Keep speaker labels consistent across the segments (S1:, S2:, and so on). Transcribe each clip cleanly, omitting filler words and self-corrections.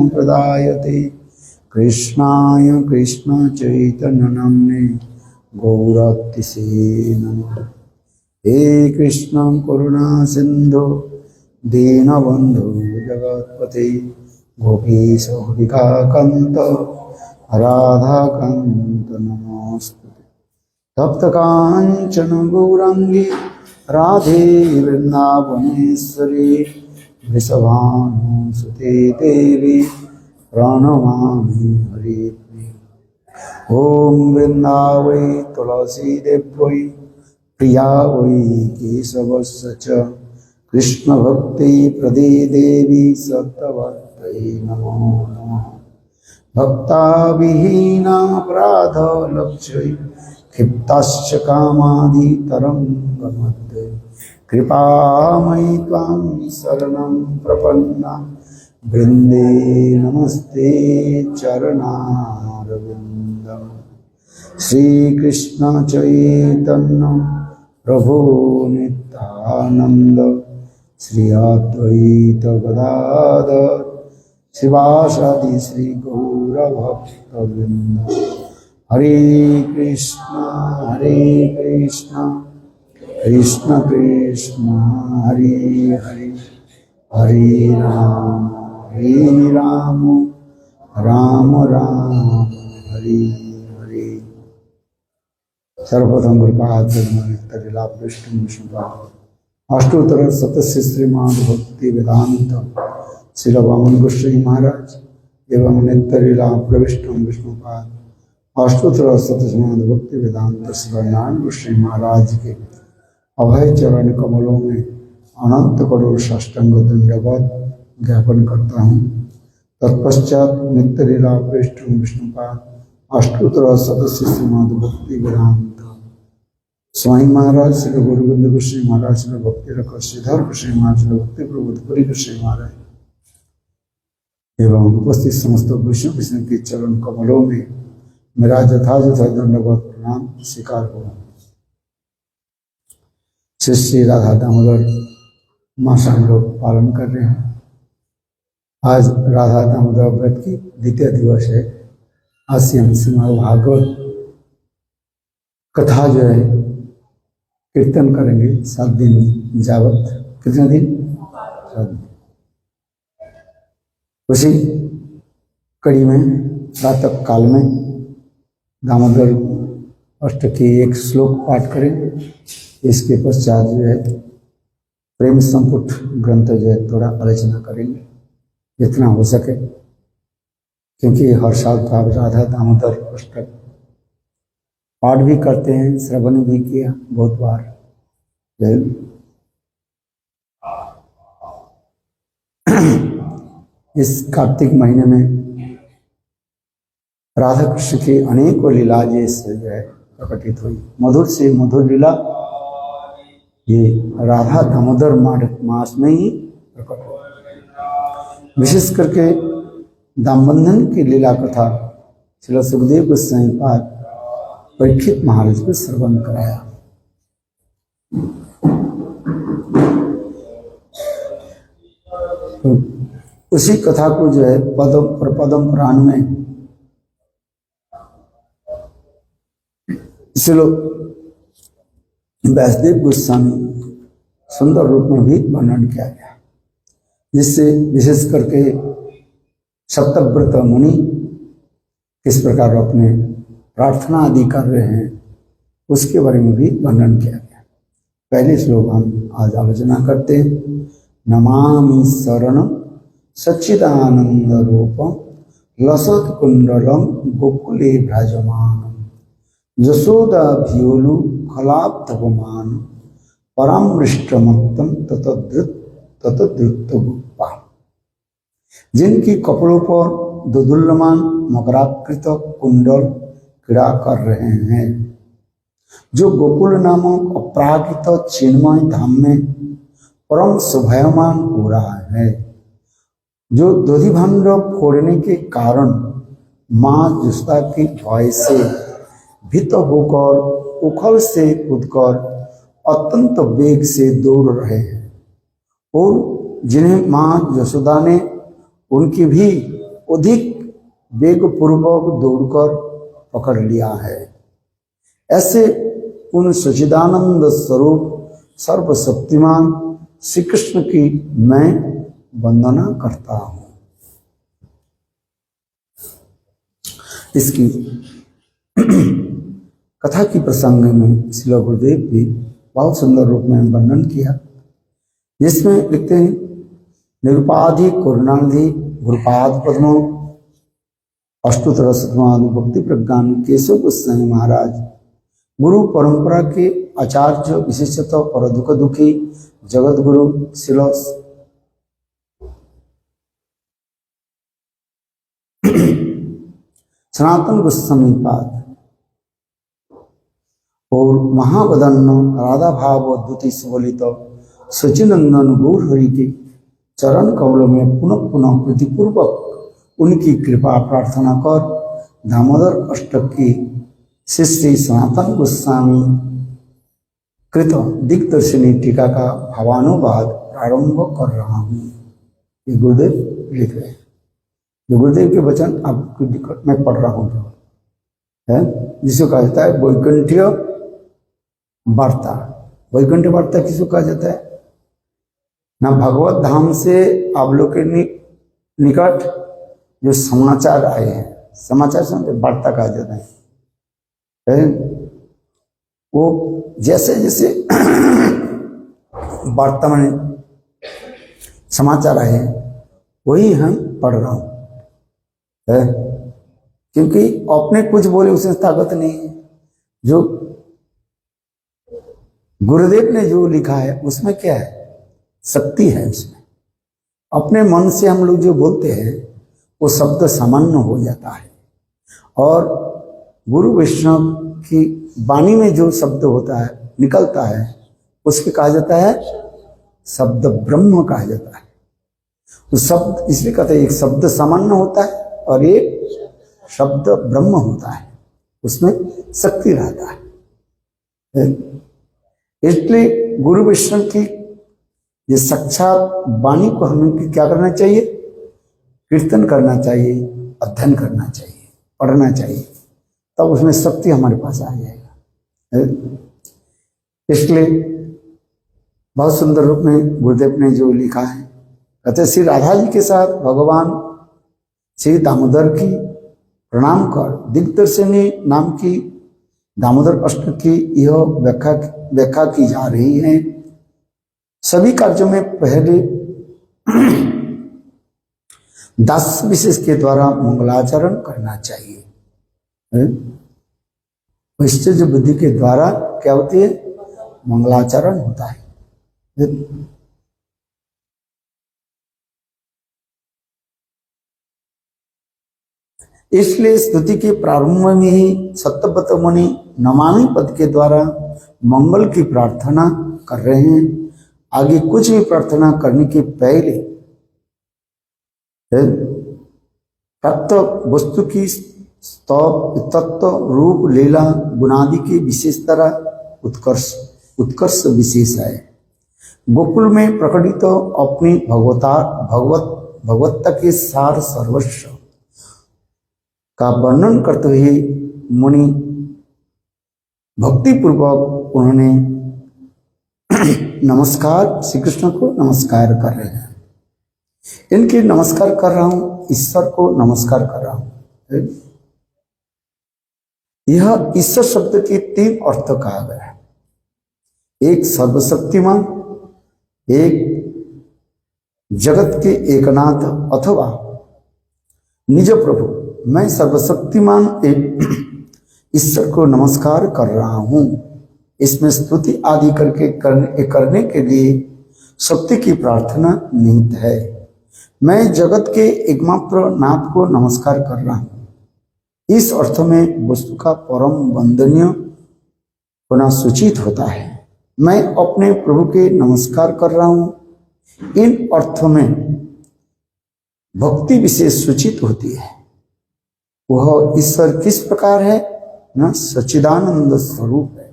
S1: प्रदायते कृष्णाय कृष्ण चैतन्य नाम्ने गौरतिसे नमः। हे कृष्ण करुणा सिंधु दीनबंधु जगत्पते गोपीश गोपिका कांत राधा कांत नमोस्तुते। तप्त कांचन गौरांगी राधे वृंदावनेश्वरी वृषभानुसुते देवी प्रणमामि हरिप्रिये। ॐ वृंदावै तुलसी देव्यै प्रिया वै केशवस्य च कृष्ण भक्ति प्रदे देवी सत्यवत्यै नमो नमः। भक्ता विहीना अपराध लक्ष्य क्षिप्ताश्च कामादि तरंगमध्ये कृपामयि त्वां शरणं प्रपन्ना वृंदे नमस्ते चरणारविन्दम्। श्री कृष्ण चैतन्य प्रभु नित्यानंद श्री अद्वैत गदाधर शिवासादि श्री गौरभक्तवृंद। हरे कृष्ण कृष्ण कृष्ण हरे हरे हरे राम राम राम हरे हरे। सर्वप्रथम गुरुपाद तरिला विष्णु विष्णुपाद अष्टोत्तर सतस्य श्रीमान भक्ति वेदांत श्री वामन गोस्वामी महाराज एवं नित्यलीला प्रविष्ट विष्णुपाद अष्टोत्तर सतस्मान भक्ति वेदांत श्री नारायण गोस्वामी महाराज के अभय चरण कमलों में अनंत करोड़ साष्टांग दंडवत ज्ञापन करता हूँ। तत्पश्चात नित्यलीला प्रविष्ट विष्णुपाद अष्टोत्तर सतस्य श्रीमान भक्ति वेदांत स्वामी महाराज श्री गोविंद गोस्वामी महाराज श्री भक्ति रख श्रीधर गोस्वामी महाराज श्री भक्ति प्रबोध पुरी गोस्वामी महाराज एवं उपस्थित समस्त वैष्णव कृष्ण के चरण कमलों में मेरा यथायथ दंडवत प्रणाम स्वीकार हो। श्री श्री राधा दामोदर मास हम लोग पालन कर रहे हैं। आज राधा दामोदर व्रत की द्वितीय दिवस है। आज से हम श्रीमद् भागवत कथा जो है कीर्तन करेंगे 7 दिन जावत। कितने दिन? 7 दिन। उसी कड़ी में प्रातः काल में दामोदर अष्ट के एक श्लोक पाठ करेंगे। इसके पश्चात जो है प्रेम संपुट ग्रंथ जो है थोड़ा आलोचना करेंगे जितना हो सके, क्योंकि हर साल तो आप राधा दामोदर अष्टक पाठ भी करते हैं, श्रवण भी किया बहुत बार। इस कार्तिक महीने में राधा कृष्ण की अनेकों लीला जैसे जो है प्रकटित हुई। मधुर से मधुर लीला ये राधा दामोदर मास में ही प्रकट हुई। विशेष करके दामबंधन की लीला कथा श्री सुखदेव गोस्वामी पाद परीक्षित महाराज को श्रवण कराया। तो उसी कथा को जो है पदम पुराण में श्रील व्यासदेव गोस्वामी सुंदर रूप में भी वर्णन किया गया, जिससे विशेष करके सप्तव्रत मुनि किस प्रकार अपने प्रार्थना आदि कर रहे हैं उसके बारे में भी वर्णन किया गया। पहले श्लोक हम आज आलोचना करते हैं। नमामि शरणं सच्चिदानंद रूपम लसत कुंडलम गोकुले भ्राजमानम यशोदा भियोलु खलाब्धवमान परामृष्टमत्तम ततद्रुत गुप्पा। जिनकी कपड़ों पर दुदुल्यमान मकराकृत कुंडल क्रीड़ा कर रहे हैं, जो गोकुल नामक अपराकृत चिन्मय धाम में परम शोभायमान हो रहा है, जो दधिभाण्ड फोड़ने के कारण माँ यशोदा की भय से भीत होकर उखल से कूदकर अत्यंत वेग से दौड़ रहे हैं, और जिन्हें माँ यशोदा ने उनकी भी अधिक वेग पूर्वक दौड़कर पकड़ लिया है। ऐसे उन सच्चिदानंद स्वरूप सर्वशक्तिमान श्री कृष्ण की मैं वंदना करता हूँ। इसकी कथा की प्रसंग में श्रील गुरुदेव भी बहुत सुंदर रूप में वर्णन किया, जिसमें लिखते हैं निरुपाधि करुणानिधि गुरुपाद पद्मो अष्टोत्तर शतमानुभक्ति प्रज्ञान केशव गोस्वामी महाराज गुरु परंपरा के आचार्य विशेषतः पर दुख दुखी जगत गुरु श्रील सनातन गोस्वामी पाद और महावदन्न राधा भाव द्युति सुबलित सचिनंदन गौर हरि के चरण कमलों में पुनः पुनः प्रीतिपूर्वक उनकी कृपा प्रार्थना कर दामोदर अष्टक की श्री श्री सनातन गोस्वामी कृत दिग्दर्शिनी टीका का भावानुवाद प्रारंभ कर रहा हूँ। ये गुरुदेव लिख रहे हैं, ये गुरुदेव के वचन आपको निकट में पढ़ रहा हूँ है, जिसको कहा जाता है वैकुंठीय वार्ता। वैकुंठ वार्ता किसको कहा जाता है? ना भगवत धाम से आप लोग के निकट जो समाचार आए हैं, समाचार समझे वार्ता कहा जाता है। वो जैसे जैसे वार्ता में समाचार आए हैं वही हम पढ़ रहा हूं है, क्योंकि अपने कुछ बोले उसमें ताकत नहीं है। जो गुरुदेव ने जो लिखा है उसमें क्या है? शक्ति है उसमें। अपने मन से हम लोग जो बोलते हैं वो शब्द सामान्य हो जाता है, और गुरु वैष्णव की वाणी में जो शब्द होता है निकलता है उसके कहा जाता है शब्द ब्रह्म कहा जाता है। तो शब्द इसलिए कहते हैं एक शब्द सामान्य होता है और एक शब्द ब्रह्म होता है, उसमें शक्ति रहता है। इसलिए गुरु वैष्णव की ये साक्षात वाणी को हमें क्या करना चाहिए? कीर्तन करना चाहिए, अध्ययन करना चाहिए, पढ़ना चाहिए, तब उसमें शक्ति हमारे पास आ जाएगा। इसलिए बहुत सुंदर रूप में गुरुदेव ने जो लिखा है, कहते श्री राधा जी के साथ भगवान श्री दामोदर की प्रणाम कर दिग्दर्शिनी नाम की दामोदर अष्टक की यह व्याख्या की जा रही है। सभी कार्यों में पहले दास विशेष के द्वारा मंगलाचरण करना चाहिए। वैश्चर्य बुद्धि के द्वारा क्या होती है? मंगलाचरण होता है। इसलिए स्तुति के प्रारंभ में ही सत्यव्रत मुनि नमामि पद के द्वारा मंगल की प्रार्थना कर रहे हैं। आगे कुछ भी प्रार्थना करने के पहले तत्व वस्तु की तत्व रूप लीला गुणादि की विशेष तरह उत्कर्ष विशेष है। गोकुल में प्रकटित अपनी भगवत्ता के सार सर्वस्व का वर्णन करते हुए मुनि भक्ति पूर्वक उन्होंने नमस्कार श्री कृष्ण को नमस्कार कर रहे हैं। इनके नमस्कार कर रहा हूं, ईश्वर को नमस्कार कर रहा हूं। यह ईश्वर शब्द के तीन अर्थ कहा गया है, एक सर्वशक्तिमान, एक जगत के एकनाथ अथवा निज प्रभु। मैं सर्वशक्तिमान एक ईश्वर को नमस्कार कर रहा हूं। इसमें स्तुति आदि करने के लिए शक्ति की प्रार्थना निहित है। मैं जगत के एकमात्र नाथ को नमस्कार कर रहा हूं। इस अर्थ में वस्तु का परम वंदनीय होना सूचित होता है। मैं अपने प्रभु के नमस्कार कर रहा हूं। इन अर्थों में भक्ति विशेष सूचित होती है। वह ईश्वर किस प्रकार है? न सच्चिदानंद स्वरूप है।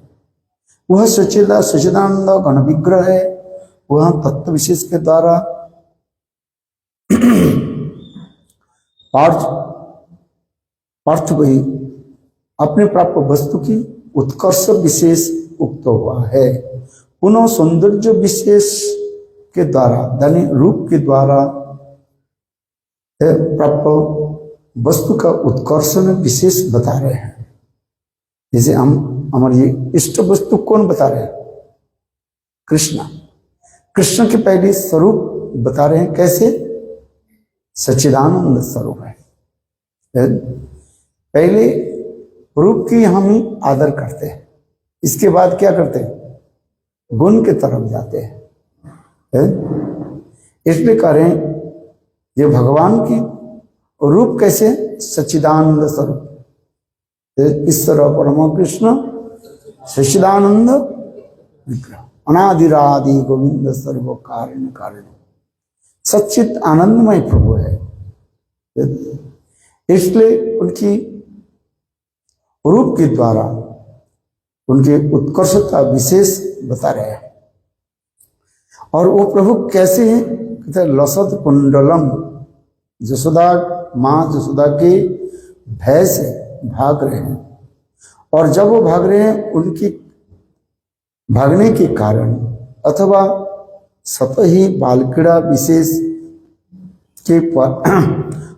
S1: वह सच्चिदानंद गण विग्रह है। वह तत्व विशेष के द्वारा पार्थ पार्थ वही अपने प्राप्त वस्तु की उत्कर्ष विशेष उक्त हुआ है। पुनः सौंदर्य विशेष के द्वारा यानी रूप के द्वारा प्राप्त वस्तु का उत्कर्षण विशेष बता रहे हैं। जैसे हम हमारे ये इष्ट वस्तु कौन बता रहे हैं? कृष्ण। कृष्ण के पहले स्वरूप बता रहे हैं। कैसे? सच्चिदानंद स्वरूप है। पहले रूप की हम ही आदर करते हैं, इसके बाद क्या करते हैं? गुण के तरफ जाते हैं। इसलिए कह रहे हैं ये भगवान की रूप कैसे? सच्चिदानंद स्वरूप। ईश्वर परम कृष्ण सच्चिदानंद विग्रह अनादिरादि गोविंद सर्व कारण कारण सच्चित आनंदमय प्रभु है। इसलिए उनकी रूप के द्वारा उनके उत्कर्षता विशेष बता रहे हैं। और वो प्रभु कैसे हैं? कहते हैं लसत कुंडलम, जसोदा माँ जसोदा के भय से भाग रहे हैं। और जब वो भाग रहे हैं उनकी भागने के कारण अथवा स्वतः ही बालक्रीड़ा विशेष के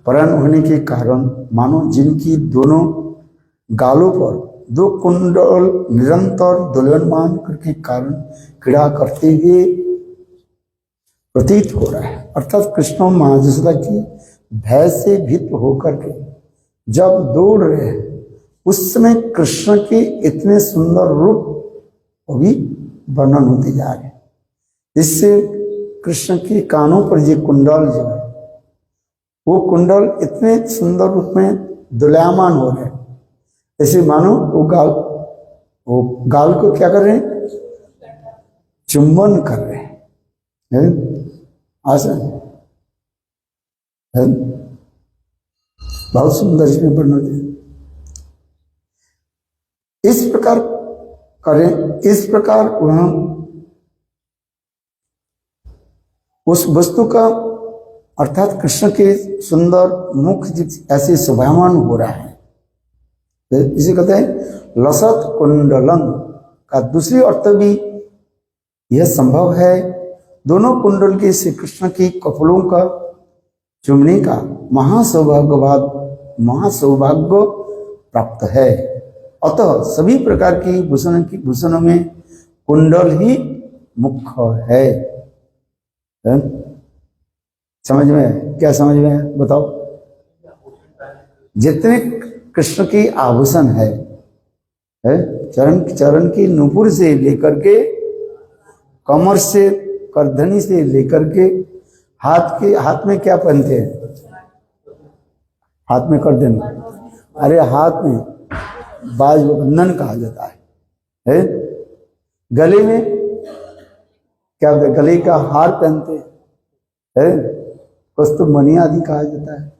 S1: परण होने के कारण मानो जिनकी दोनों गालों पर दो कुंडल निरंतर दोलनमान करके कारण क्रीड़ा करते हुए प्रतीत हो रहा है। अर्थात कृष्ण माँ जसोदा की भय से भीत होकर के जब दौड़ रहे हैं उस समय कृष्ण के इतने सुंदर रूप वो भी वर्णन होते जा रहे हैं। इससे कृष्ण के कानों पर ये कुंडल जो है वो कुंडल इतने सुंदर रूप में दुलायमान हो रहे हैं, ऐसे मानो वो गाल को क्या कर रहे हैं? चुंबन कर रहे हैं। आसन है बहुत सुंदर इसमें वर्णन है। इस प्रकार करें, इस प्रकार वह उस वस्तु का अर्थात कृष्ण के सुंदर मुख ऐसे शोभायमान हो रहा है। इसे कहते हैं लसत कुंडलम का दूसरी अर्थ भी यह संभव है। दोनों कुंडल के श्री कृष्ण की कपोलों का चुमने का महासौभाग्य प्राप्त है। अतः सभी प्रकार की भूषणों में कुंडल ही मुख्य है। समझ में? क्या समझ में? बताओ। जितने कृष्ण की आभूषण है चरण की नुपुर से लेकर के कमर से करधनी से लेकर के हाथ में क्या पहनते हैं? हाथ में करधनी, अरे हाथ में बाजबंधन कहा जाता है। गले में क्या होता है? गले का हार पहनते हैं, कस्तूरमणि आदि कहा जाता है।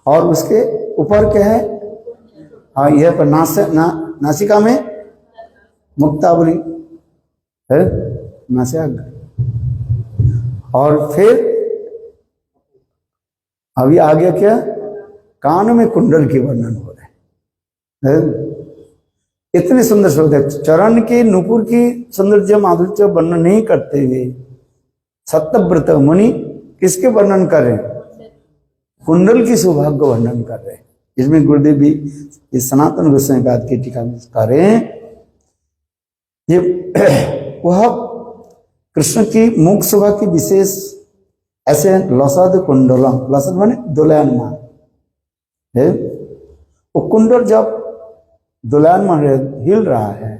S1: और उसके ऊपर क्या है? हाँ, यह पर नासिका में मुक्तावली है, नासिका। और फिर अभी आ गया क्या? कान में कुंडल के वर्णन हो रहे हैं। इतने सुंदर शब्द, चरण के नुपुर की सौंदर्य माधुर्य वर्णन नहीं करते हुए सत्यव्रत मुनि किसके वर्णन कर रहे हैं? कुंडल की सौभाग्य वर्णन कर रहे हैं। इसमें गुरुदेव भी इस सनातन गोस्वामी पाद की टीका में कह रहे हैं ये वह कृष्ण की मुख शोभा की विशेष ऐसे लसद कुंडलम, लसद माने दुलायमान है। वो कुंडल जब दुलायमान हिल रहा है,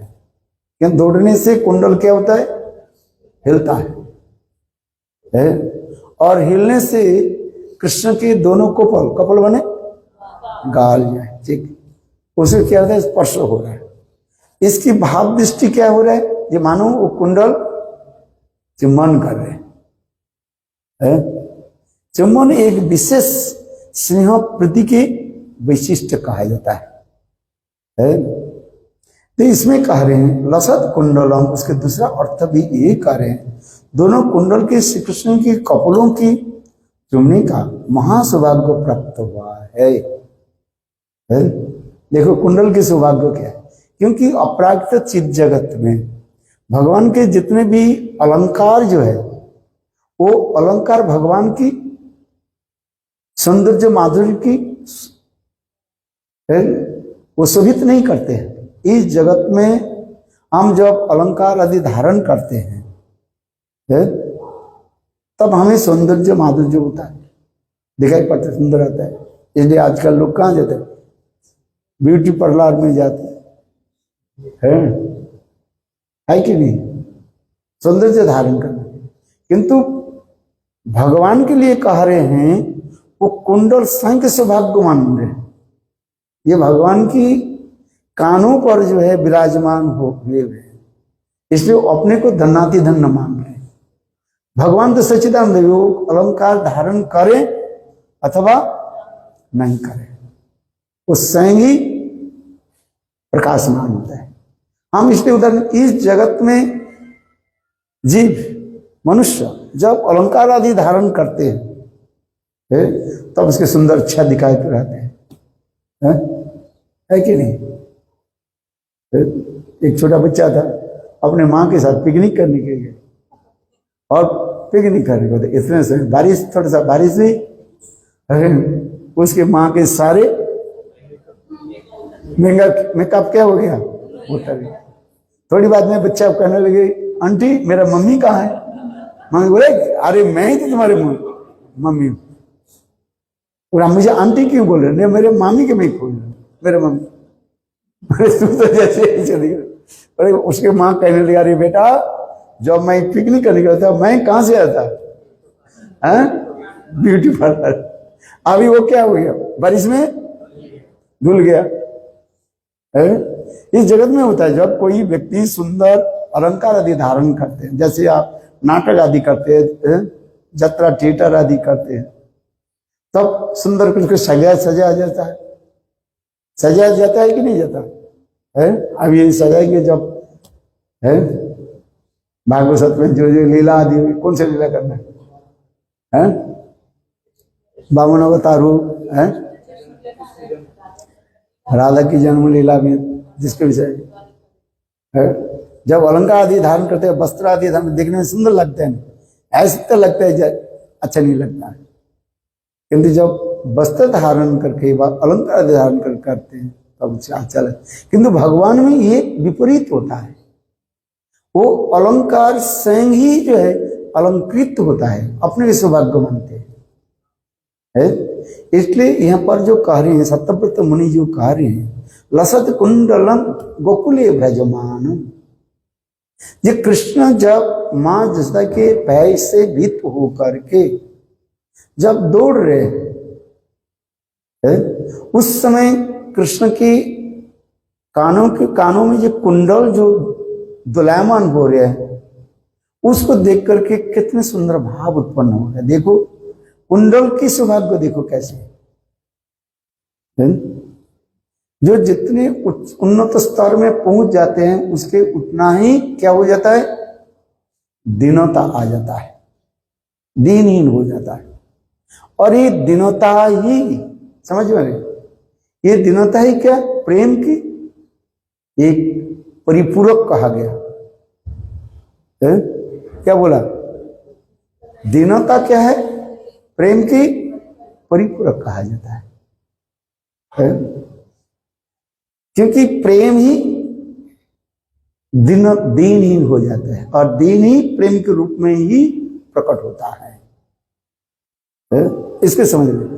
S1: क्यों? दौड़ने से कुंडल क्या होता है? हिलता है। और हिलने से कृष्ण के दोनों कपल बने गाल जाए, ठीक, उसे क्या होता है? स्पर्श हो रहा है। इसकी भाव दृष्टि क्या हो रहा है? ये मानो वो कुंडल चुम्बन कर रहे हैं। चुम्बन एक विशेष स्नेह प्रति के वैशिष्ट कहा जाता है। तो इसमें कह रहे हैं लसत कुंडलम, उसके दूसरा अर्थ भी ये कह रहे हैं दोनों कुंडल के श्री कृष्ण की कपोलों की तुमने कहा महासौभाग्य प्राप्त हुआ है? देखो कुंडल के सौभाग्य क्या है, क्योंकि अपराकृत चित जगत में भगवान के जितने भी अलंकार जो है वो अलंकार भगवान की सौंदर्य माधुर्य की वो शोभित नहीं करते हैं। इस जगत में हम जब अलंकार आदि धारण करते हैं तब हमें सौंदर्य माधुर्य होता है, दिखाई पड़ता है, सुंदर आता है। इसलिए आजकल लोग कहाँ जाते हैं? ब्यूटी पार्लर में जाते हैं, है कि नहीं? सौंदर्य धारण करना। किंतु भगवान के लिए कह रहे हैं वो कुंडल संख्य सौभाग्य मान रहे हैं। ये भगवान की कानों पर जो है विराजमान हुए हैं, इसलिए वो अपने को धनाति धन्य मान रहे हैं। भगवान तो सच्चिदानंद है, वो अलंकार धारण करे अथवा नहीं करे, वो स्वयं ही प्रकाशमान होता है। हम इसलिए उदाहरण, इस जगत में जीव मनुष्य जब अलंकार आदि धारण करते हैं तब उसके सुंदर अच्छा दिखाई तो रहते हैं, है कि नहीं? एक छोटा बच्चा था, अपने माँ के साथ पिकनिक करने के लिए, और पिकनिक करने को इतने से बारिश, थोड़ा सा बारिश हुई, उसके माँ के सारे मेकअप क्या हो गया, उतर गया। थोड़ी बाद में बच्चा कहने लगे, आंटी मेरा मम्मी कहाँ है? मम्मी बोले, अरे मैं ही तो तुम्हारे मम्मी हूँ। और मुझे आंटी क्यों बोल रहे? मेरे मामी के मैं खोल रहा हूँ, मेरे मम्मी। तू तो जैसे ही चली गई। अरे उसके माँ कहने लगा, अरे बेटा जब मैं पिकनिक करने गया था मैं कहाँ से आता है? Beauty parlour. अभी वो क्या हो गया, बारिश में धुल गया है? इस जगत में होता है, जब कोई व्यक्ति सुंदर अलंकार आदि धारण करते हैं, जैसे आप नाटक आदि करते हैं, जत्रा थिएटर आदि करते हैं, तब सुंदर कुछ सजाया जाता है, सजाया जाता है कि नहीं जाता है? अब ये सजाएंगे जब है भागवत में जो लीला आदि हुई, कौन सी लीला करना है? बावन अवतार है, राधा की जन्म लीला में जिसके विषय है, जब अलंकार आदि धारण करते हैं, वस्त्र आदि धारण देखने में सुंदर लगते हैं, ऐसे तो लगता है अच्छा नहीं लगता है। किंतु जब वस्त्र धारण करके अलंकार आदि धारण करते हैं तब अच्छा लगता। किंतु भगवान में ये विपरीत होता है, वो अलंकार स्वयं ही जो है अलंकृत होता है, अपने भी सौभाग्य मानते हैं। इसलिए यहाँ पर जो कह रहे हैं सत्यव्रत मुनि जो कह रहे हैं, लसत कुंडलम गोकुले ब्रजमान, ये कृष्ण जब माँ जसोदा के पैर से भीत होकर के जब दौड़ रहे हैं, उस समय कृष्ण की कानों में जो कुंडल जो दुलायमान हो रहे हैं, उसको देख करके कितने सुंदर भाव उत्पन्न हो रहे। देखो कुंडल की सौभाग्य देखो कैसे है? जो जितने उन्नत स्तर में पहुंच जाते हैं उसके उतना ही क्या हो जाता है, दीनता आ जाता है, दीनहीन हो जाता है। और ये दीनता ही समझ में नहीं, ये दीनता ही क्या प्रेम की एक परिपूरक कहा गया है? क्या बोला? दीनता क्या है? प्रेम की परिपूरक कहा जाता है? क्योंकि प्रेम ही दीनहीन हो जाता है, और दीन ही प्रेम के रूप में ही प्रकट होता है। इसके समझ में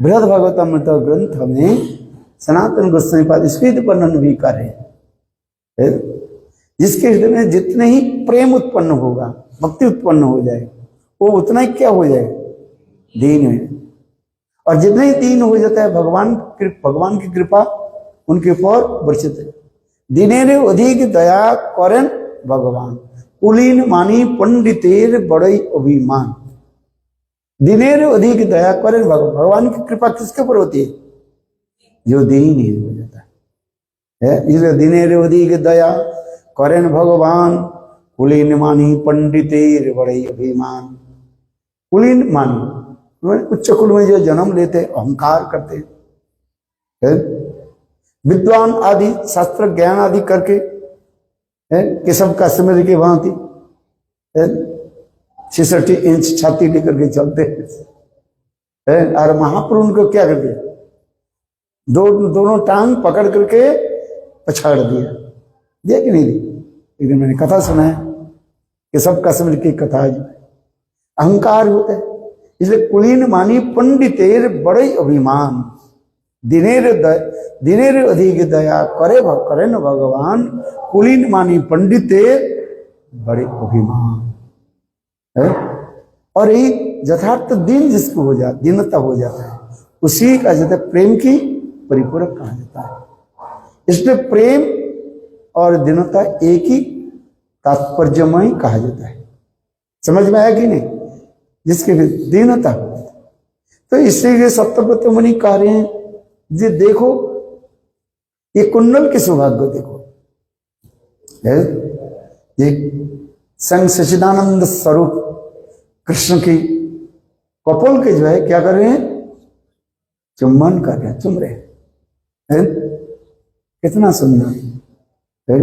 S1: बृहद भागवतामृत ग्रंथ में सनातन गोस्वामी पाद इसके वर्णन भी कर रहे हैं, जिसके हृदय में जितने ही प्रेम उत्पन्न होगा, भक्ति उत्पन्न हो जाए, वो उतना ही क्या हो जाए, दीन है। और जितने ही दीन हो जाता है भगवान की कृपा उनके ऊपर वर्षित है। दिनेर अधिक दया करें भगवान, कुलीन मानी पंडितेर बड़ई अभिमान। दिनेर अधिक दया करें भगवान की कृपा किसके ऊपर होती है? जो दीनहीन हो जाता है। इसलिए दिनेर अधिक दया करें भगवान, कुलीन मानी पंडितेर बड़ई अभिमान। कुलीन मानी उच्च कुल में जो जन्म लेते अहंकार करते हैं, विद्वान आदि शास्त्र ज्ञान आदि करके केशव का स्मृति के भांति 66 इंच छाती लेकर के चलते हैं। और महापुरुष उनको क्या कर दिया, दोनों टांग पकड़ करके पछाड़ दिया कि नहीं दी। एक दिन मैंने कथा सुना है कि सब कसम की कथा जो अहंकार होता है। इसलिए कुलीन मानी पंडितेर बड़े अभिमान, दिनेर अधिक दया करे न भगवान। कुलीन मानी पंडितेर बड़े अभिमान है। और यही यथार्थ दिन जिसको हो जाता, दीनता हो जाता है, उसी का जाता है प्रेम की परिपूरक कहा जाता है। इसलिए प्रेम और दीनता एक ही तात्पर्यमय कहा जाता है। समझ में आया कि नहीं? जिसके भी दीनता, तो इसलिए सप्तव्रत मुनि कह रहे हैं जी देखो ये कुंडल के सौभाग्य देखो, ये संग सच्चिदानंद स्वरूप कृष्ण की कपोल के जो है क्या कर रहे हैं, चुम्बन कर रहे हैं, चुम रहे हैं। कितना सुंदर है।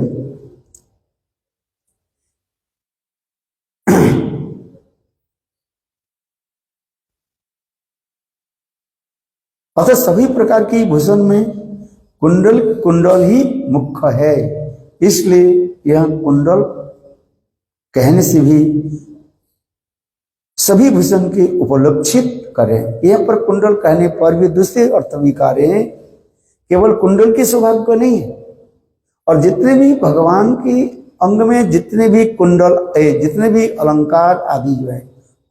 S1: अतः सभी प्रकार की भूषण में कुंडल ही मुख्य है। इसलिए यह कुंडल कहने से भी सभी भूषण के उपलक्षित करें। यह पर कुंडल कहने पर भी दूसरे अर्थ भी हैं, केवल कुंडल की सौभाग्य नहीं है, और जितने भी भगवान की अंग में जितने भी कुंडल जितने भी अलंकार आदि जो है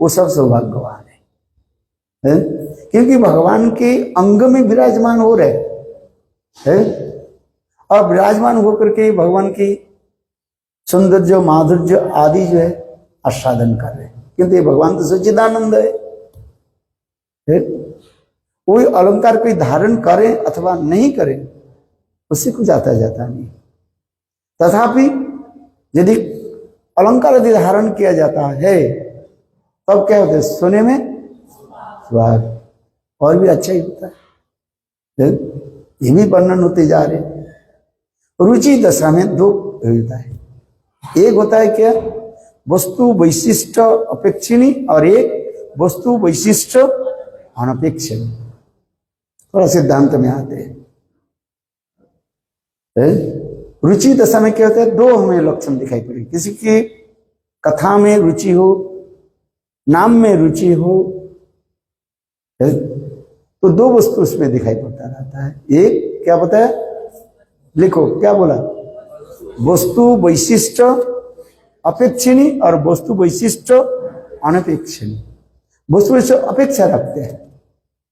S1: वो सब सौभाग्यवान है, क्योंकि भगवान के अंग में विराजमान हो रहे हैं और विराजमान होकर के भगवान की सौंदर्य माधुर्य आदि जो है आस्वादन कर रहे हैं। किंतु ये भगवान तो सच्चिदानंद है। कोई अलंकार कोई धारण करें अथवा नहीं करें उससे कुछ आता जाता नहीं। तथापि यदि अलंकार यदि धारण किया जाता है तब क्या होता है, सोने में स्वाद और भी अच्छा ही होता है। ये भी वर्णन होते जा रहे हैं। रुचि दशा में दो होता है, एक होता है क्या, वस्तु वैशिष्ट अपेक्षिणी, और एक वस्तु वैशिष्ट अनपेक्षिणी। थोड़ा सिद्धांत में आते हैं। रुचि दशा में क्या होता है, दो हमें लक्षण दिखाई पड़े। किसी की कथा में रुचि हो, नाम में रुचि हो, तो दो वस्तु उसमें दिखाई पड़ता रहता है। एक क्या बताया, लिखो क्या बोला, वस्तु वैशिष्ट अपेक्षिणी और वस्तु वैशिष्ट अनपेक्षिणी। वस्तु वैशिष्ट अपेक्षा रखते हैं।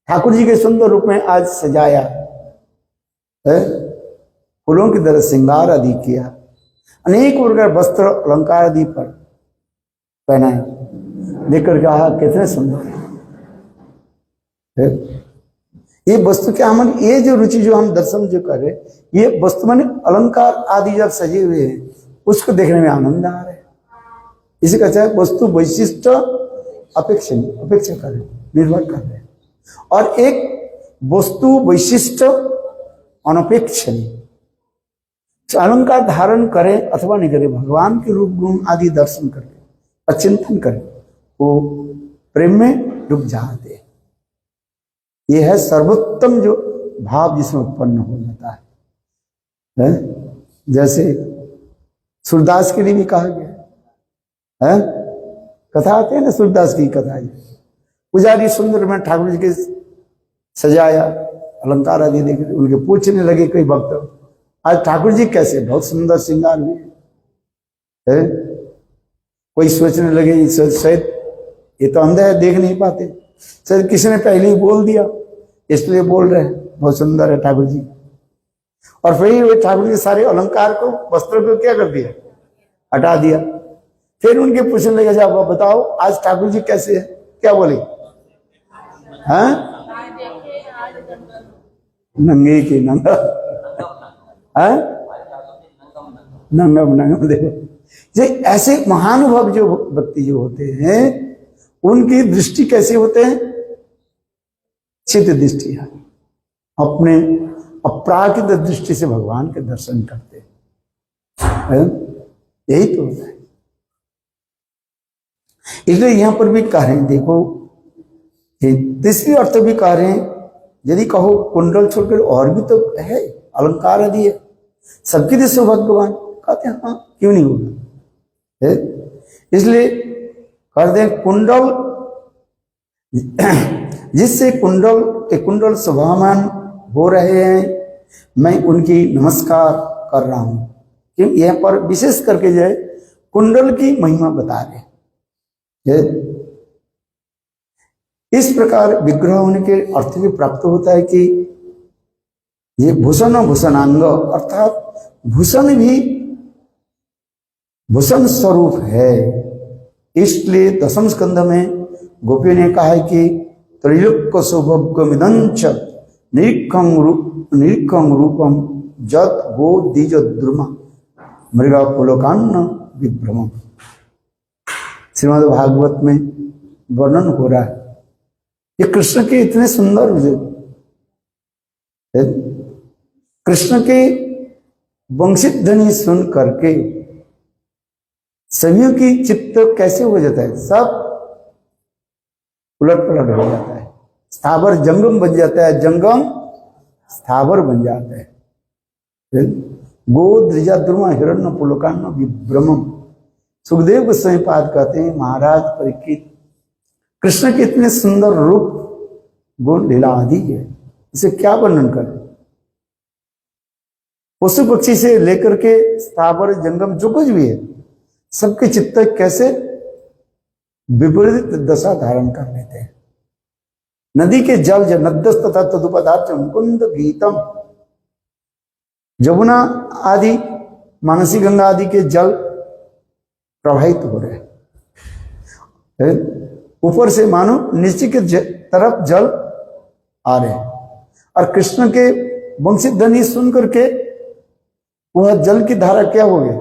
S1: ठाकुर जी के सुंदर रूप में आज सजाया है, फूलों की तरह श्रृंगार आदि किया, अनेक प्रकार वस्त्र अलंकार आदि पर पहनाए, देखकर कहा कितने सुंदर है। ये वस्तु क्या हम, ये जो रुचि जो हम दर्शन जो कर रहे, ये वस्तु माने अलंकार आदि जब सजे हुए हैं उसको देखने में आनंद आ रहा है। इसी का चाहे वस्तु वैशिष्ट अपेक्षा कर रहे, निर्भर कर रहे, और एक वस्तु वैशिष्ट अनपेक्षणीय। अलंकार धारण करें अथवा नहीं करें, भगवान के रूप गुण आदि दर्शन करके और चिंतन करें, वो प्रेम में डूब जाते हैं। यह है सर्वोत्तम जो भाव जिसमें उत्पन्न हो जाता है। जैसे सूरदास के लिए भी कहा गया है, कथा आते हैं ना, सूरदास की कथा। पुजारी सुंदर में ठाकुर जी के सजाया, अलंकार आदि देख, उनके पूछने लगे कई भक्त, आज ठाकुर जी कैसे, बहुत सुंदर श्रृंगार हुए है। कोई सोचने लगे शायद ये तो अंधा है, देख नहीं पाते, शायद किसी ने पहले ही बोल दिया इसलिए बोल रहे हैं बहुत सुंदर है ठाकुर जी। और फिर वे ठाकुर जी सारे अलंकार को, वस्त्रों को क्या कर दिया, हटा दिया। फिर उनके पूछने लगे, जब बताओ आज ठाकुर जी कैसे है, क्या बोले, हाँ नंगे की नंगा, हाँ नंगा देखो। ऐसे महानुभव जो व्यक्ति जो होते हैं उनकी दृष्टि कैसे होते हैं, चित्त दृष्टि है, अपने अपराकित दृष्टि से भगवान के दर्शन करते हैं, यही तो होता है। इसलिए यहां पर भी कह रहे हैं, देखो तीसरी अर्थ भी कह रहे हैं, यदि कहो कुंडल छोड़कर और भी तो है, अलंकार आदि है, सबकी दृष्टि भगवान, कहते हैं हाँ क्यों नहीं होगा। इसलिए कहते हैं कुंडल, जिससे कुंडल शोभामान हो रहे हैं, मैं उनकी नमस्कार कर रहा हूं। क्योंकि यहाँ पर विशेष करके जो है कुंडल की महिमा बता रहे हैं। इस प्रकार विग्रह होने के अर्थ भी प्राप्त होता है कि ये भूषण भूषणांग, अर्थात भूषण भी भूषण स्वरूप है। इसलिए दशम स्कंध में गोपी ने कहा है कि त्रैलोक्य सौभग्यमिदंच निरीक्षं रूपम जत गो द्विज द्रुमा मृगा पुलकान्न विभ्रम। श्रीमद् भागवत में वर्णन हो रहा है ये कृष्ण के इतने सुंदर, कृष्ण के वंशित ध्वनि सुन करके सभी की चित्त कैसे हो जाता है, सब उलट पलट हो जाता है, स्थावर जंगम बन जाता है, जंगम स्थावर बन जाता है। गो द्विजा द्रुमा हिरण्य पुलकान्न विभ्रमम। सुखदेव गोस्वामी पाद कहते हैं, महाराज परीक्षित कृष्ण के इतने सुंदर रूप गुण लीला आदि है, इसे क्या वर्णन करें। पशु पक्षी से लेकर के स्थावर जंगम जो कुछ भी है, सबके चित्त कैसे विपरीत दशा धारण कर लेते हैं। नदी के जल नद्यस तथा तदुपदार्थ मुकुंद गीतम, जमुना आदि मानसी गंगा आदि के जल प्रवाहित हो रहे हैं, ऊपर से मानो नीचे के तरफ जल आ रहे हैं, और कृष्ण के वंशित ध्वनि सुन करके वह जल की धारा क्या हो गया,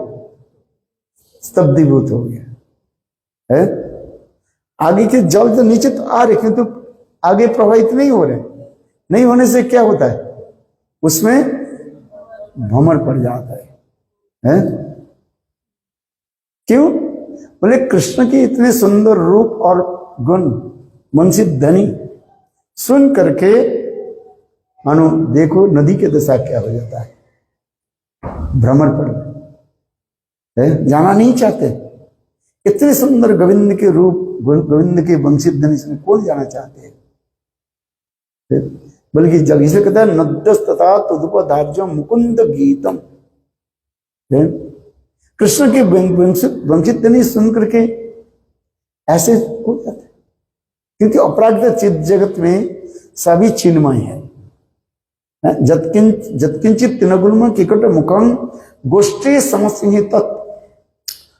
S1: स्तब्धीभूत हो गया है। आगे के जल तो नीचे तो आ रहे किंतु आगे प्रवाहित नहीं हो रहे, नहीं होने से क्या होता है, उसमें भंवर पड़ जाता है? क्यों? बोले कृष्ण के इतने सुंदर रूप और गुण वंशित ध्वनि सुन करके मानो देखो नदी के दशा क्या हो जाता है, भ्रमर पड़ गए, जाना नहीं चाहते। इतने सुंदर गोविंद के रूप, गोविंद के वंशित ध्वनि से कौन जाना चाहते हैं? बल्कि जब इसे कहता है नद्यस्तता तदुपधार्य मुकुंद गीतम, कृष्ण के वंशित ध्वनि सुन करके ऐसे हो जाते, क्योंकि अपराधित चित्त जगत में सभी चिन्मय है। जत्किंचित तिनगुल्म किकट मुखम गोष्ठे समसिंहित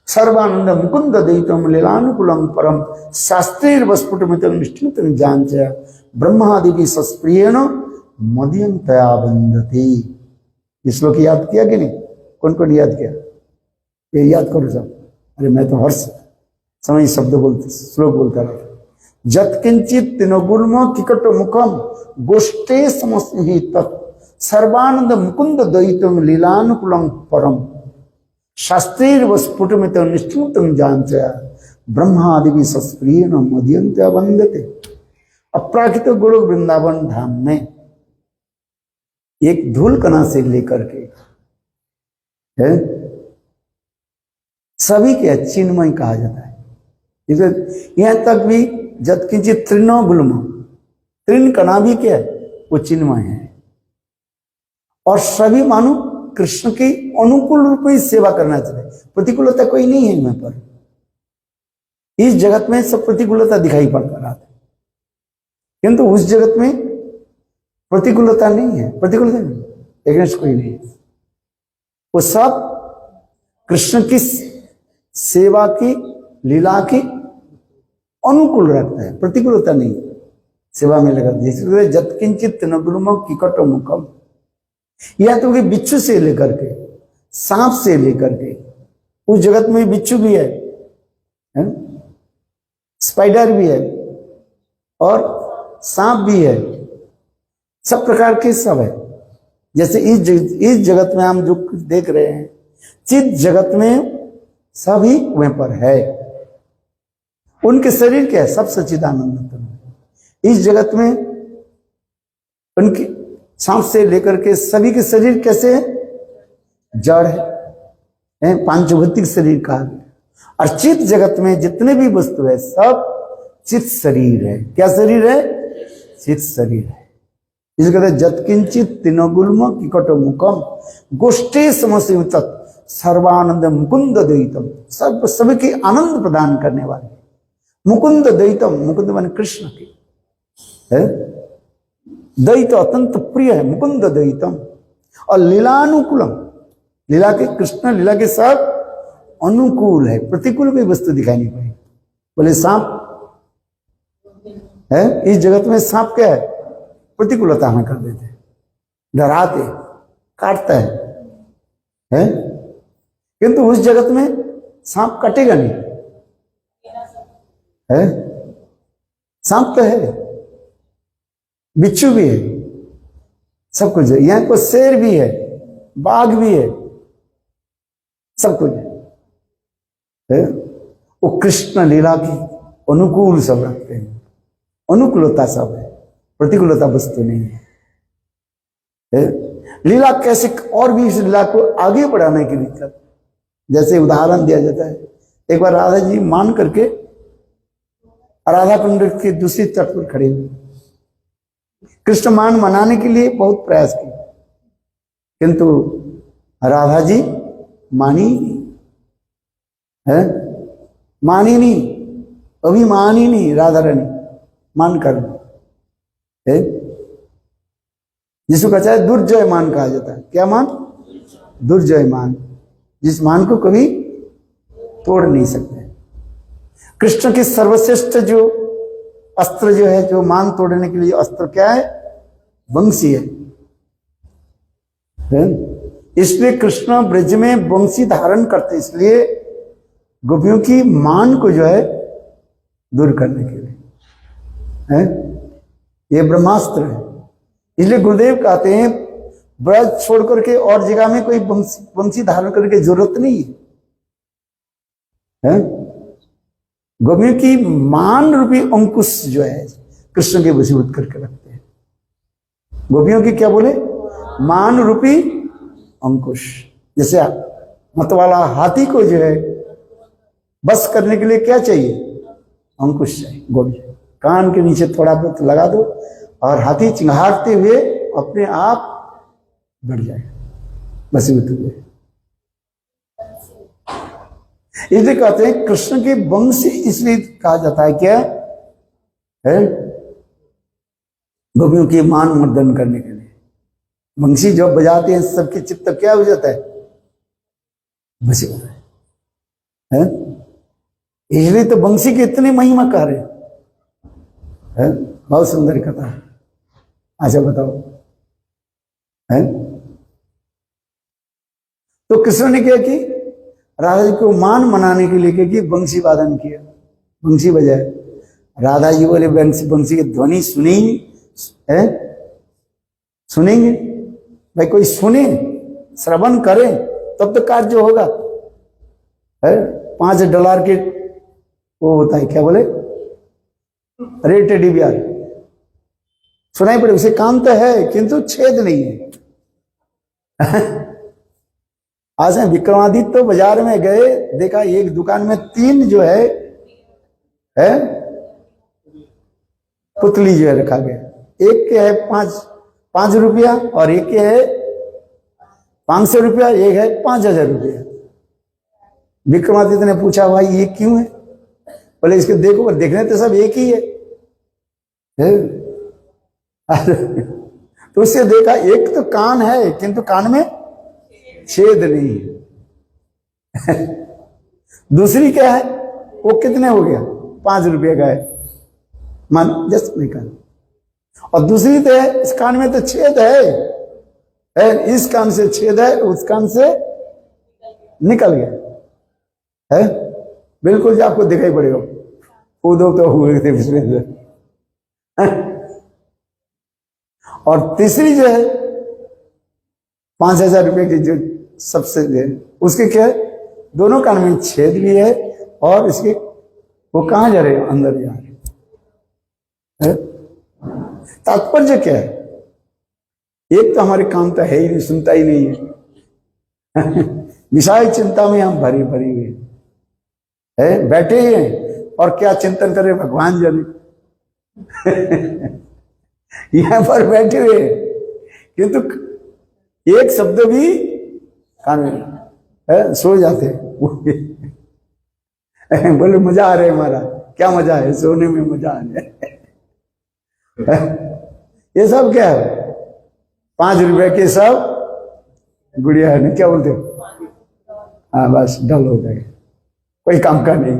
S1: सर्वानंद मुकुंद दयितम लीलानुकुलम परम शास्त्रेर वस्फुटमितं निष्ठितं जांच ब्रह्मादि सस्प्रियेण मदीयं तया वंदति। इस श्लोक याद किया कि नहीं? कौन कौन याद किया? ये याद करो सब। अरे मैं तो हर समय शब्द बोलते, श्लोक बोलता रहता। जत्किंचित तिनगुल्म किकट मुखम गोष्ठे समसिंहित सर्वानंद मुकुंद दयितम लीलानुकुलम परम शास्त्रेर वस्फुटमितं निष्ठितं जांच ब्रह्मादि सस्प्रियेण मदीयं तया वंदते। अपराकृत गुरु वृंदावन धाम में एक धूल कणा से लेकर के है सभी के चिन्मय कहा जाता है। यहां तक भी जत्किंचित तृणो गुल्म, तृण कणा भी क्या है, वो चिन्मय है। और सभी मानो कृष्ण की अनुकूल रूप में सेवा करना चाहिए, प्रतिकूलता कोई नहीं है यहाँ पर। इस जगत में सब प्रतिकूलता दिखाई पड़ता रहा था, किंतु उस जगत में प्रतिकूलता नहीं है, प्रतिकूलता नहीं, एगेंस्ट कोई नहीं है। वो सब कृष्ण की सेवा की, लीला की अनुकूल रखता है, प्रतिकूलता नहीं, सेवा में लगा। जैसे जत्किंचित नगुलम किकट मुखम, यह तो बिच्छू से लेकर के, सांप से लेकर के, उस जगत में बिच्छू भी है? स्पाइडर भी है और सांप भी है, सब प्रकार के सब है। जैसे इस जगत में हम जो कुछ देख रहे हैं, चित जगत में सभी वहीं पर है। उनके शरीर क्या है? सब सच्चिदानंद है। इस जगत में उनकी सांप से लेकर के सभी के शरीर कैसे है? जड़ है, पांचभौतिक शरीर कहा गया। और चित जगत में जितने भी वस्तु है सब चित शरीर है। क्या शरीर है? चित शरीर है। इसे कहते हैं जत्किंचित तिनोगुल्म किकटो मुखम गोष्ठे समसित सर्वानंद मुकुंद द्वैतम। सब सभी की आनंद प्रदान करने वाले मुकुंद द्वैतम। मुकुंद मान कृष्ण की है, द्वैत अत्यंत प्रिय है मुकुंद द्वैतम। और लीलानुकूलम, लीला के कृष्ण लीला के सब अनुकूल है, प्रतिकूल कोई वस्तु दिखाई नहीं पड़ी। बोले सांप है, इस जगत में सांप क्या है? प्रतिकूलता हमें कर देते, डराते, काटता है? किंतु उस जगत में सांप कटेगा नहीं है। सांप तो है, बिच्छू भी है, सब कुछ है। यहां को शेर भी है, बाघ भी है, सब कुछ है। वो कृष्ण लीला की अनुकूल सब रखते हैं। अनुकूलता सब है, प्रतिकूलता वस्तु नहीं है। लीला कैसे और भी इस लीला को आगे बढ़ाने की दिक्कत, जैसे उदाहरण दिया जाता है। एक बार राधा जी मान करके राधा कुंड के दूसरी तट पर खड़े हुए, कृष्ण मान मनाने के लिए बहुत प्रयास किए, किंतु राधा जी मानी है, मानी नहीं, अभी मानी नहीं। राधा रानी मान कर है, जिसको कहता है दुर्जय मान कहा जाता है। क्या मान? दुर्जय मान, जिस मान को कभी तोड़ नहीं सकते। कृष्ण की सर्वश्रेष्ठ जो अस्त्र जो है, जो मान तोड़ने के लिए अस्त्र क्या है? बंसी है। इसलिए कृष्ण ब्रज में बंसी धारण करते, इसलिए गोपियों की मान को जो है दूर करने के लिए है। ये ब्रह्मास्त्र है। इसलिए गुरुदेव कहते हैं ब्रज छोड़ करके और जगह में कोई बंसी धारण करने की जरूरत नहीं है। गोपियों की मान रूपी अंकुश जो है कृष्ण के वशीभूत करके रखते हैं। गोपियों की क्या बोले? मान रूपी अंकुश। जैसे मतवाला हाथी को जो है बस करने के लिए क्या चाहिए? अंकुश चाहिए। गोभी कान के नीचे थोड़ा बहुत लगा दो और हाथी चिंगारते हुए अपने आप बढ़ जाएगा, वशीभूत हुए। इसलिए कहते हैं कृष्ण के वंशी, इसलिए कहा जाता है क्या है? गोपियों की मान मर्दन करने के लिए वंशी जब बजाते हैं सबके चित्त क्या हो जाता है? वशीभूत है। इसलिए तो वंशी की इतनी महिमा कह रहे हैं। बहुत सुंदर कथा है। अच्छा बताओ है? तो कृष्ण ने क्या की? राधा जी को मान मनाने के लिए क्या की? बंसी वादन किया, बंसी बजाए। राधा जी बोले बंसी की ध्वनि सुनेंगे है? सुनेंगे भाई, कोई सुने, श्रवण करे तब तो कार्य होगा है। $5 के वो होता है, क्या बोले, रेट डीबीआर सुनाई पड़े, उसे काम तो है किंतु छेद नहीं है। आज हम विक्रमादित्य तो बाजार में गए, देखा एक दुकान में 3 जो है पुतली जो है रखा गया। एक के है 5 रुपया और एक के है 500 रुपया, एक है 5000 रुपया। विक्रमादित्य ने पूछा भाई ये क्यों है? बोले इसके देखो, देखने तो सब एक ही है। तो उससे देखा एक तो कान है किंतु कान में छेद नहीं है। दूसरी क्या है? वो कितने हो गया? 5 रुपये का है, मान जस्ट नहीं कान। और दूसरी तो है इस कान में तो छेद है, इस कान से छेद है, उस कान से निकल गया है। बिल्कुल जो आपको दिखाई पड़ेगा, कूदो तो हुए थे। और तीसरी जो है 5,000 रुपए की जो सबसे दे, उसके क्या है, दोनों कान में छेद भी है और इसके वो कहां जा रहे, अंदर जा रहे। तात्पर्य क्या है, एक तो हमारे काम तो है ही नहीं, सुनता ही नहीं है विषय चिंता में हम भरी भरी हुए है, बैठे ही हैं और क्या चिंतन करें भगवान जाने यहां पर बैठे हुए किंतु एक शब्द भी कान में सो जाते बोले मजा आ रहा है हमारा, क्या मजा है, सोने में मजा आ रहा है ये सब क्या है, 5 रुपए के सब गुड़िया है, क्या बोलते, हाँ बस डल हो गए, कोई काम का नहीं।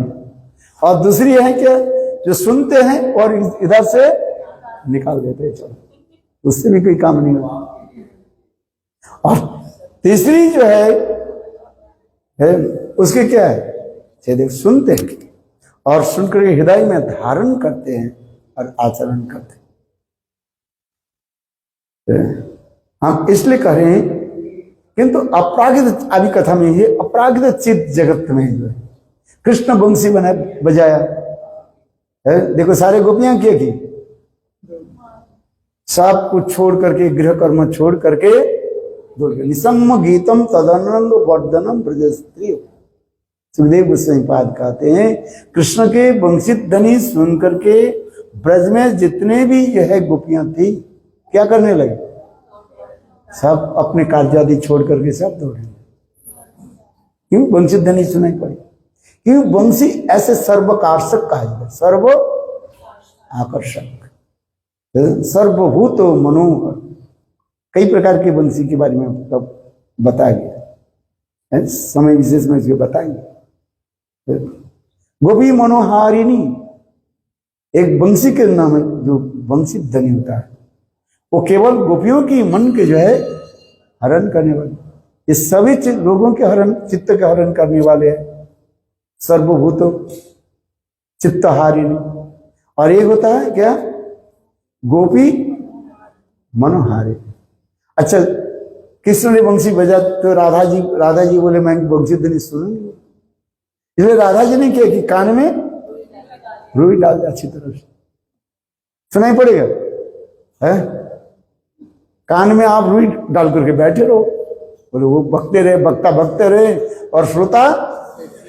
S1: और दूसरी है क्या, जो सुनते हैं और इधर से निकाल देते हैं, चलो उससे भी कोई काम नहीं होता। और तीसरी जो है उसके क्या है, देख सुनते हैं और सुनकर हृदय में धारण करते हैं और आचरण करते हैं। हम इसलिए कह रहे हैं, किंतु अपरागित अभी कथा में ये अपरागित चित्त जगत में जो है कृष्ण बंसी बजाया है, देखो सारे गोपियां क्या की, सब कुछ छोड़ करके, गृह कर्म छोड़ करके निसम्म गीतम तदनंद वर्धनम ब्रज स्त्री। सुखदेव गोस्वामी पाद कहते हैं, कृष्ण के वंशित ध्वनि सुन करके ब्रज में जितने भी यह गोपियां थी क्या करने लगे, सब अपने कार्यादि छोड़ करके सब दौड़े। क्यों, वंशित ध्वनि सुनाई पड़ी, क्यों, वंशी ऐसे सर्वकार्षक कहा जाता है, सर्व आकर्षक, सर्वभूत मनोहर, कई प्रकार के वंशी के बारे में तब बताया गया, समय विशेष में इसको बताएंगे। गोपी मनोहारिणी एक वंशी के नाम है, जो वंशी ध्वनि होता है वो केवल गोपियों की मन के जो है हरण करने वाले, ये सभी लोगों के हरण, चित्त के हरण करने वाले हैं, सर्वभूत चित्तहारिणी। और एक होता है क्या, गोपी मनोहारी। अच्छा, कृष्ण ने वंशी बजा तो राधा जी बोले मैं वंशी ध्वनि सुनूंगी, इसलिए राधा जी ने किया कि कान में रुई डाल दे, अच्छी तरह से सुनाई पड़ेगा है, कान में आप रुई डाल करके बैठे रहो, बोले वो बकते रहे, बकते रहे और श्रोता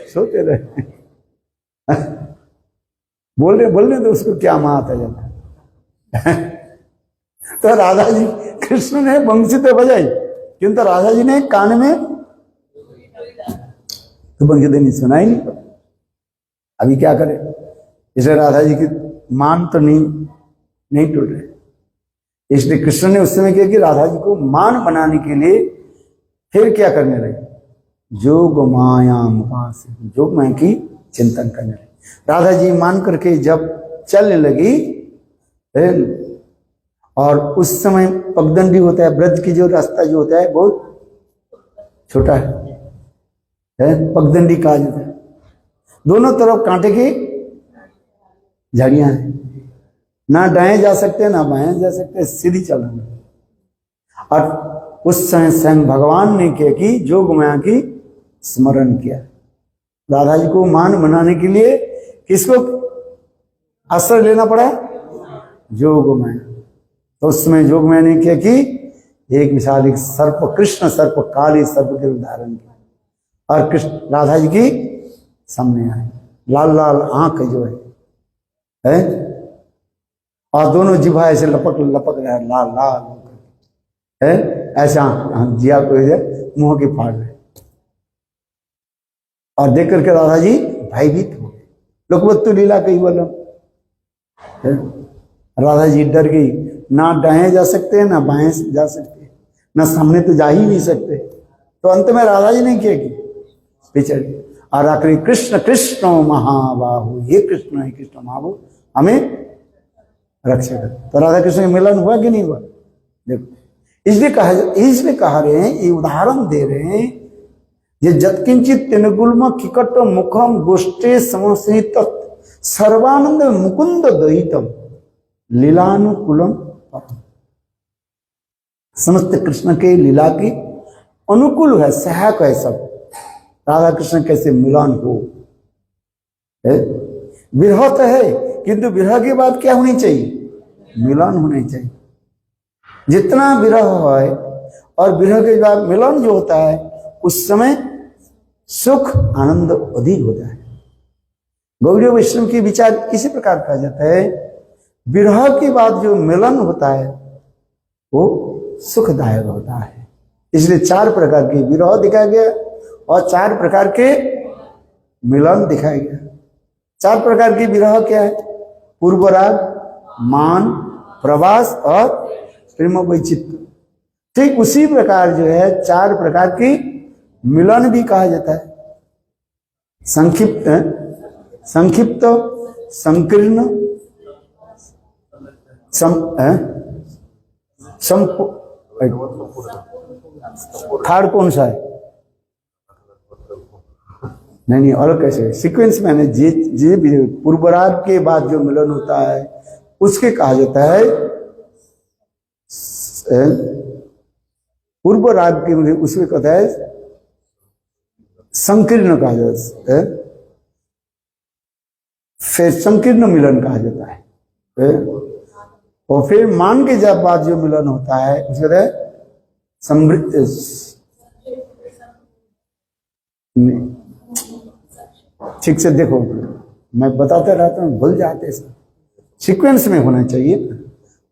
S1: सोते रहे बोलने तो उसको क्या मात है जाता तो राधा जी, कृष्ण ने वंशी तो बजाई किंतु राधा जी ने कान में तो वंशी नहीं सुनाई नहीं। अभी क्या करे, इसे राधा जी की मान तो नहीं टूट रहे, इसलिए कृष्ण ने उस समय किया कि राधा जी को मान बनाने के लिए फिर क्या करने लगे, जोग मायाम उपास, जोग माया की चिंतन करने लगे। राधा जी मान करके जब चलने लगी और उस समय पगडंडी होता है, ब्रज की जो रास्ता जो होता है बहुत छोटा है, पगडंडी कहा जाता है, दोनों तरफ कांटे की झाड़ियां हैं, ना दाएं जा सकते ना बाएं जा सकते, सीधी चल रही। और उस समय स्वयं भगवान ने क्या कि जोग माया की स्मरण किया, राधा जी को मान बनाने के लिए किसको आश्रय लेना पड़ा, जोग माया। तो उसमें जोग माया ने क्या कि एक विशाल एक सर्प, कृष्ण सर्प, काली सर्प के उदाहरण किया और कृष्ण राधा जी की सामने आए, लाल लाल आंख जो है और दोनों जिभा ऐसे लपक रहे, लाल लाल है, ऐसा जिया को मुंह की फाड़ रहे और देख करके राधा जी भयभीत हो गए। लोकवत्तु लीला कही बोलो, राधा जी डर गई, ना दाएं जा सकते ना बाएं जा सकते, ना सामने तो जा ही नहीं सकते। तो अंत में राधा जी ने क्या की, पिछड़ और आखिरी कृष्ण कृष्ण महाबाहु, ये कृष्ण है कृष्ण महाबाहु, हमें रक्षा कर। तो राधा कृष्ण का मिलन हुआ कि नहीं हुआ, देखो इसलिए कहा रहे हैं, ये उदाहरण दे रहे हैं, ये जत्किंचित तिनगुल्म किकट मुखम गोष्ठे समस्थित सर्वानंद मुकुंद दहितम लीलानुकूलम। समस्त कृष्ण के लीला की अनुकूल है, सहायक है सब। राधा कृष्ण कैसे मिलन हो, विरह तो है, किंतु विरह के बाद क्या होनी चाहिए? मिलन होनी चाहिए। जितना विरह है और विरह के बाद मिलन जो होता है, उस समय सुख आनंद अधिक होता है। गौड़ीय वैष्णव की विचार इसी प्रकार कहा जाता है, विरह के बाद जो मिलन होता है वो सुखदायक होता है। इसलिए 4 प्रकार के विरह दिखाया गया और 4 प्रकार के मिलन दिखाया गया। 4 प्रकार की विरह क्या है? पूर्वराग, मान, प्रवास और प्रेम वैचित्र। ठीक उसी प्रकार जो है 4 प्रकार की मिलन भी कहा जाता है। संक्षिप्त, संक्षिप्त, संकीर्ण, थर्ड कौन सा है? नहीं, अलग कैसे? सीक्वेंस में जे पूर्वराग के बाद जो मिलन होता है उसके कहा जाता है पूर्व राग के, उसमें कहता है संकीर्ण कहा जाता है, फिर संकीर्ण मिलन कहा जाता है, और फिर मान के जब बाद जो मिलन होता है उसे कहता है समृद्ध। ठीक से देखो, मैं बताते रहता हूँ, भूल जाते सब। सीक्वेंस में होना चाहिए।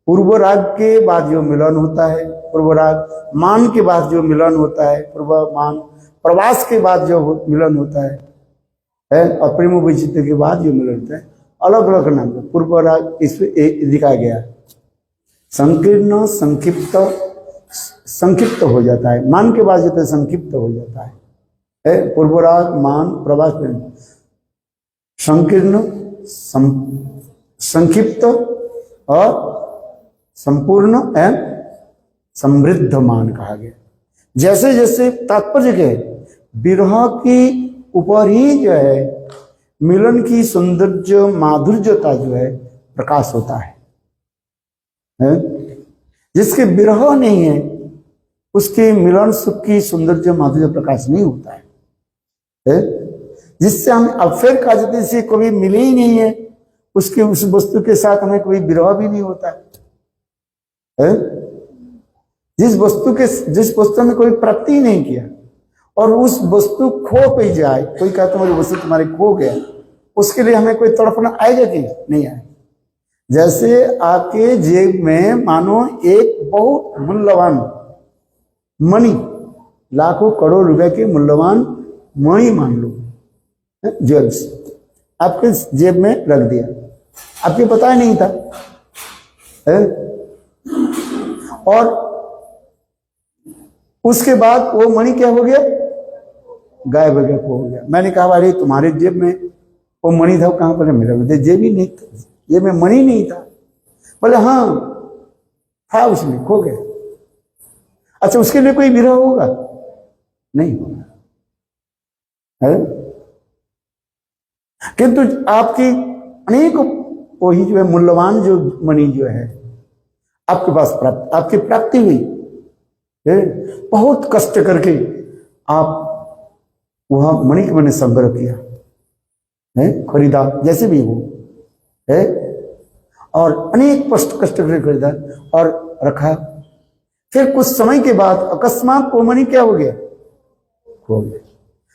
S1: पूर्व राग के बाद जो मिलन होता है पूर्व राग, मान के बाद जो मिलन होता है पूर्व मान, प्रवास के बाद जो मिलन होता है और प्रेम वैचित्र के बाद जो मिलन होता है, अलग अलग नाम है। पूर्व राग इसमें दिखाया गया, संकीर्ण, संक्षिप्त, संक्षिप्त हो जाता है, मान के बाद जो संक्षिप्त हो जाता है पूर्व राग, मान, प्रवास, प्रेम। संकीर्ण, संक्षिप्त और संपूर्ण एवं समृद्ध मान कहा गया। जैसे जैसे तात्पर्य के विरह की ऊपर ही जो है मिलन की सौंदर्य माधुर्यता जो है प्रकाश होता है, जिसके विरह नहीं है उसके मिलन सुख की सौंदर्य माधुर्य प्रकाश नहीं होता है, जिससे हम अब फिर कहा जाता है कभी मिले ही नहीं है, उसके उस वस्तु के साथ हमें कोई विरह भी नहीं होता है। जिस वस्तु में कोई प्राप्ति नहीं किया और उस वस्तु खो पे जाए, कोई कहता है वस्तु तुम्हारे खो गया, उसके लिए हमें कोई तड़पना आएगा कि नहीं आए। जैसे आपके जेब में मानो एक बहुत मूल्यवान मणि, लाखों करोड़ रुपए के मूल्यवान मणि मान लो, ज्वेल्स आपके जेब में रख दिया, आपको पता ही नहीं था और उसके बाद वो मणि क्या हो गया? गायब हो गया, खो हो गया। मैंने कहा अरे तुम्हारे जेब में वो मणि था, कहां पर? मेरा जेब ही नहीं था, जेब में मणि नहीं था। बोले हाँ था, उसमें खो गया। अच्छा, उसके लिए कोई विरह होगा? नहीं होगा, किंतु आपकी अनेक वही जो है मूल्यवान जो मणि जो है आपके पास प्राप्त, आपकी प्राप्ति हुई, बहुत कष्ट करके आप वह मणि के मैंने संग्रह किया खरीदा, जैसे भी हो और अनेक कष्ट करके खरीदा और रखा। फिर कुछ समय के बाद अकस्मात वो मणि क्या हो गया? खो गया।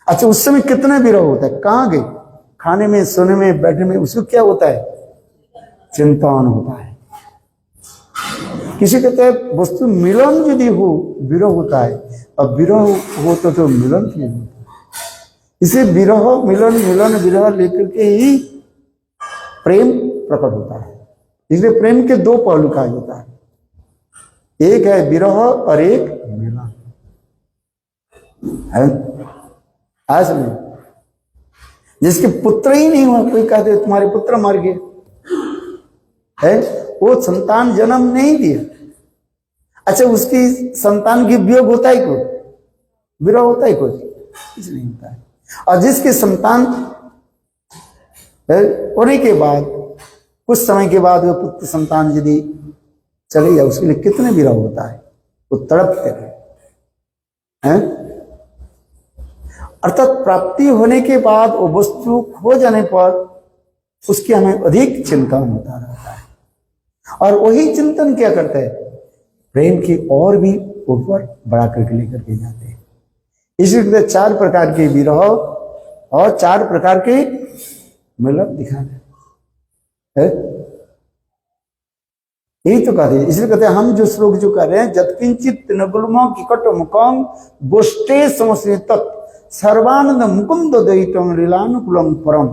S1: अच्छा, उस समय कितना विरह होता है? कहाँ गए? खाने में, सोने में, बैठने में, उसको क्या होता है? चिंतान होता है। किसी कहते हैं वस्तु मिलन यदि हो विरह होता है, अब विरह हो तो मिलन क्यों होता है? इसे विरह मिलन मिलन विरह लेकर के ही प्रेम प्रकट होता है। इसलिए प्रेम के 2 पहलू कहा जाता है, एक है विरह और एक मिलन है। आज में जिसके पुत्र ही नहीं हुआ, कोई कहते तुम्हारे पुत्र मर गए है, वो संतान जन्म नहीं दिया। अच्छा, उसकी संतान की वियोग होता है कुछ, विरह होता है कुछ नहीं होता है। और जिसके संतान होने के बाद कुछ समय के बाद वो पुत्र संतान यदि चले जाए, उसके लिए कितने विरह होता है। वो तड़पते रहे हैं। अर्थात प्राप्ति होने के बाद वो वस्तु खो जाने पर उसकी हमें अधिक चिंतन होता रहता है, और वही चिंतन क्या करता है, प्रेम की और भी ऊपर बढ़ा करके लेकर के जाते हैं। इसलिए 4 प्रकार के विरह और 4 प्रकार के मिलन दिखाना है, यही तो कहते हैं। इसलिए कहते हैं हम जो श्लोक जो कर रहे हैं, जत्किंचित नगुलमो किकट मुखम गोष्ठे समस्वित सर्वानंद मुकुंद दयितम लीलानुकुलम परम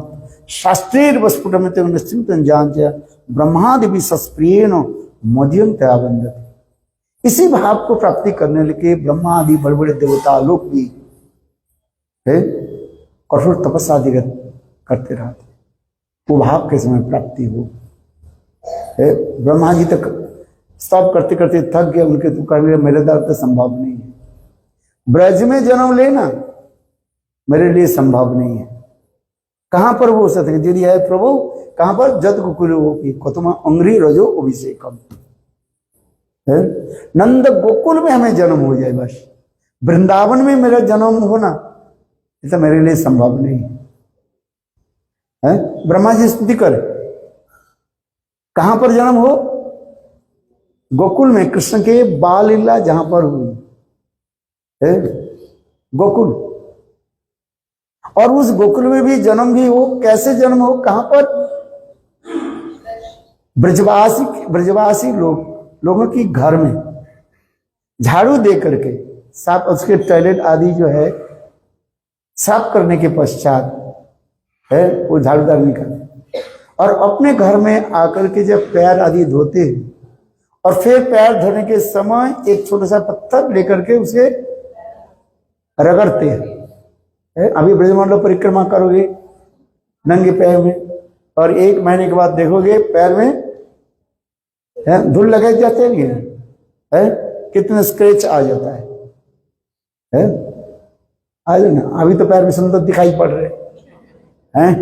S1: शास्त्रेर वस्फुटमित निश्चिंतन जांच ब्रह्मादि विसस्प्रियेण मध्यम त्यावंदति। इसी भाव को प्राप्ति करने के ब्रह्मा आदि बड़े बड़े देवता लोग भी कठोर तपस्या आदि करते रहते, वो भाव के समय प्राप्ति हो। ब्रह्मा जी तक सब करते करते थक गए, उनके तो कहने मेरे द्वारा तो संभव नहीं है, ब्रज में जन्म लेना मेरे लिए संभव नहीं है। कहां पर वो सत्य दीदी है प्रभु, कहां पर जद कुकुल अंग्री रजो अभिषेकम, नंद गोकुल में हमें जन्म हो जाए, बस वृंदावन में मेरा जन्म होना ये तो मेरे लिए संभव नहीं है। ब्रह्मा जी स्तुति करे, कहां पर जन्म हो, गोकुल में, कृष्ण के बाल लीला जहां पर हुई है गोकुल, और उस गोकुल में भी जन्म भी हो, कैसे जन्म हो, कहां पर, ब्रजवासी लोगों की घर में झाड़ू दे करके साफ, उसके टॉयलेट आदि जो है साफ करने के पश्चात है वो झाड़ूदार निकाले, और अपने घर में आकर के जब पैर आदि धोते हैं, और फिर पैर धोने के समय एक छोटा सा पत्थर लेकर के उसे रगड़ते हैं। अभी ब्रजमंडल परिक्रमा करोगे नंगे पैर में, और 1 महीने के बाद देखोगे पैर में धूल लगे जाते हैं, कितने स्क्रैच आ जाता है, आ जाए ना। अभी तो पैर में सुंदर दिखाई पड़ रहे हैं,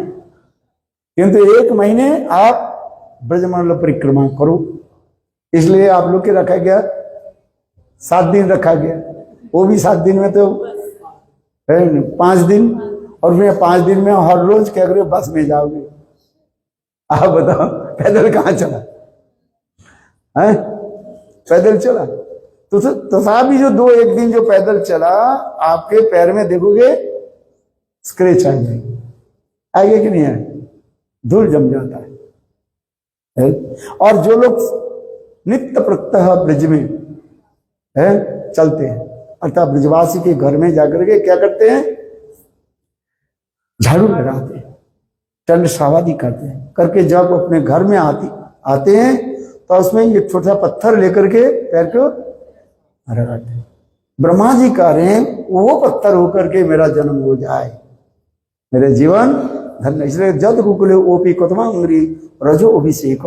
S1: किंतु 1 महीने आप ब्रजमंडल परिक्रमा करो, इसलिए आप लोग के रखा गया 7 दिन रखा गया, वो भी 7 दिन में तो 5 दिन, और फिर 5 दिन में हर रोज क्या करो, बस में जाओगे। आप बताओ पैदल कहाँ चला है, पैदल चला तो तथापि जो 2-1 दिन जो पैदल चला, आपके पैर में देखोगे स्क्रैच आ जाएगी, आएगा कि नहीं आए, धूल जम जाता है। और जो लोग नित्य प्रत्यह ब्रज में चलते हैं, अर्थात ब्रजवासी के घर में जाकर के क्या करते हैं, झाड़ू लगाते हैं, चंड सावादी करते हैं, करके जब अपने घर में आते हैं तो उसमें एक छोटा पत्थर लेकर के पैर को रगड़ते हैं। ब्रह्मा जी कह रहे हैं वो पत्थर होकर के मेरा जन्म हो जाए, मेरे जीवन धन्य। इसलिए जद कुकुले ओपी कोतमा अंग्री रजो अभिषेक,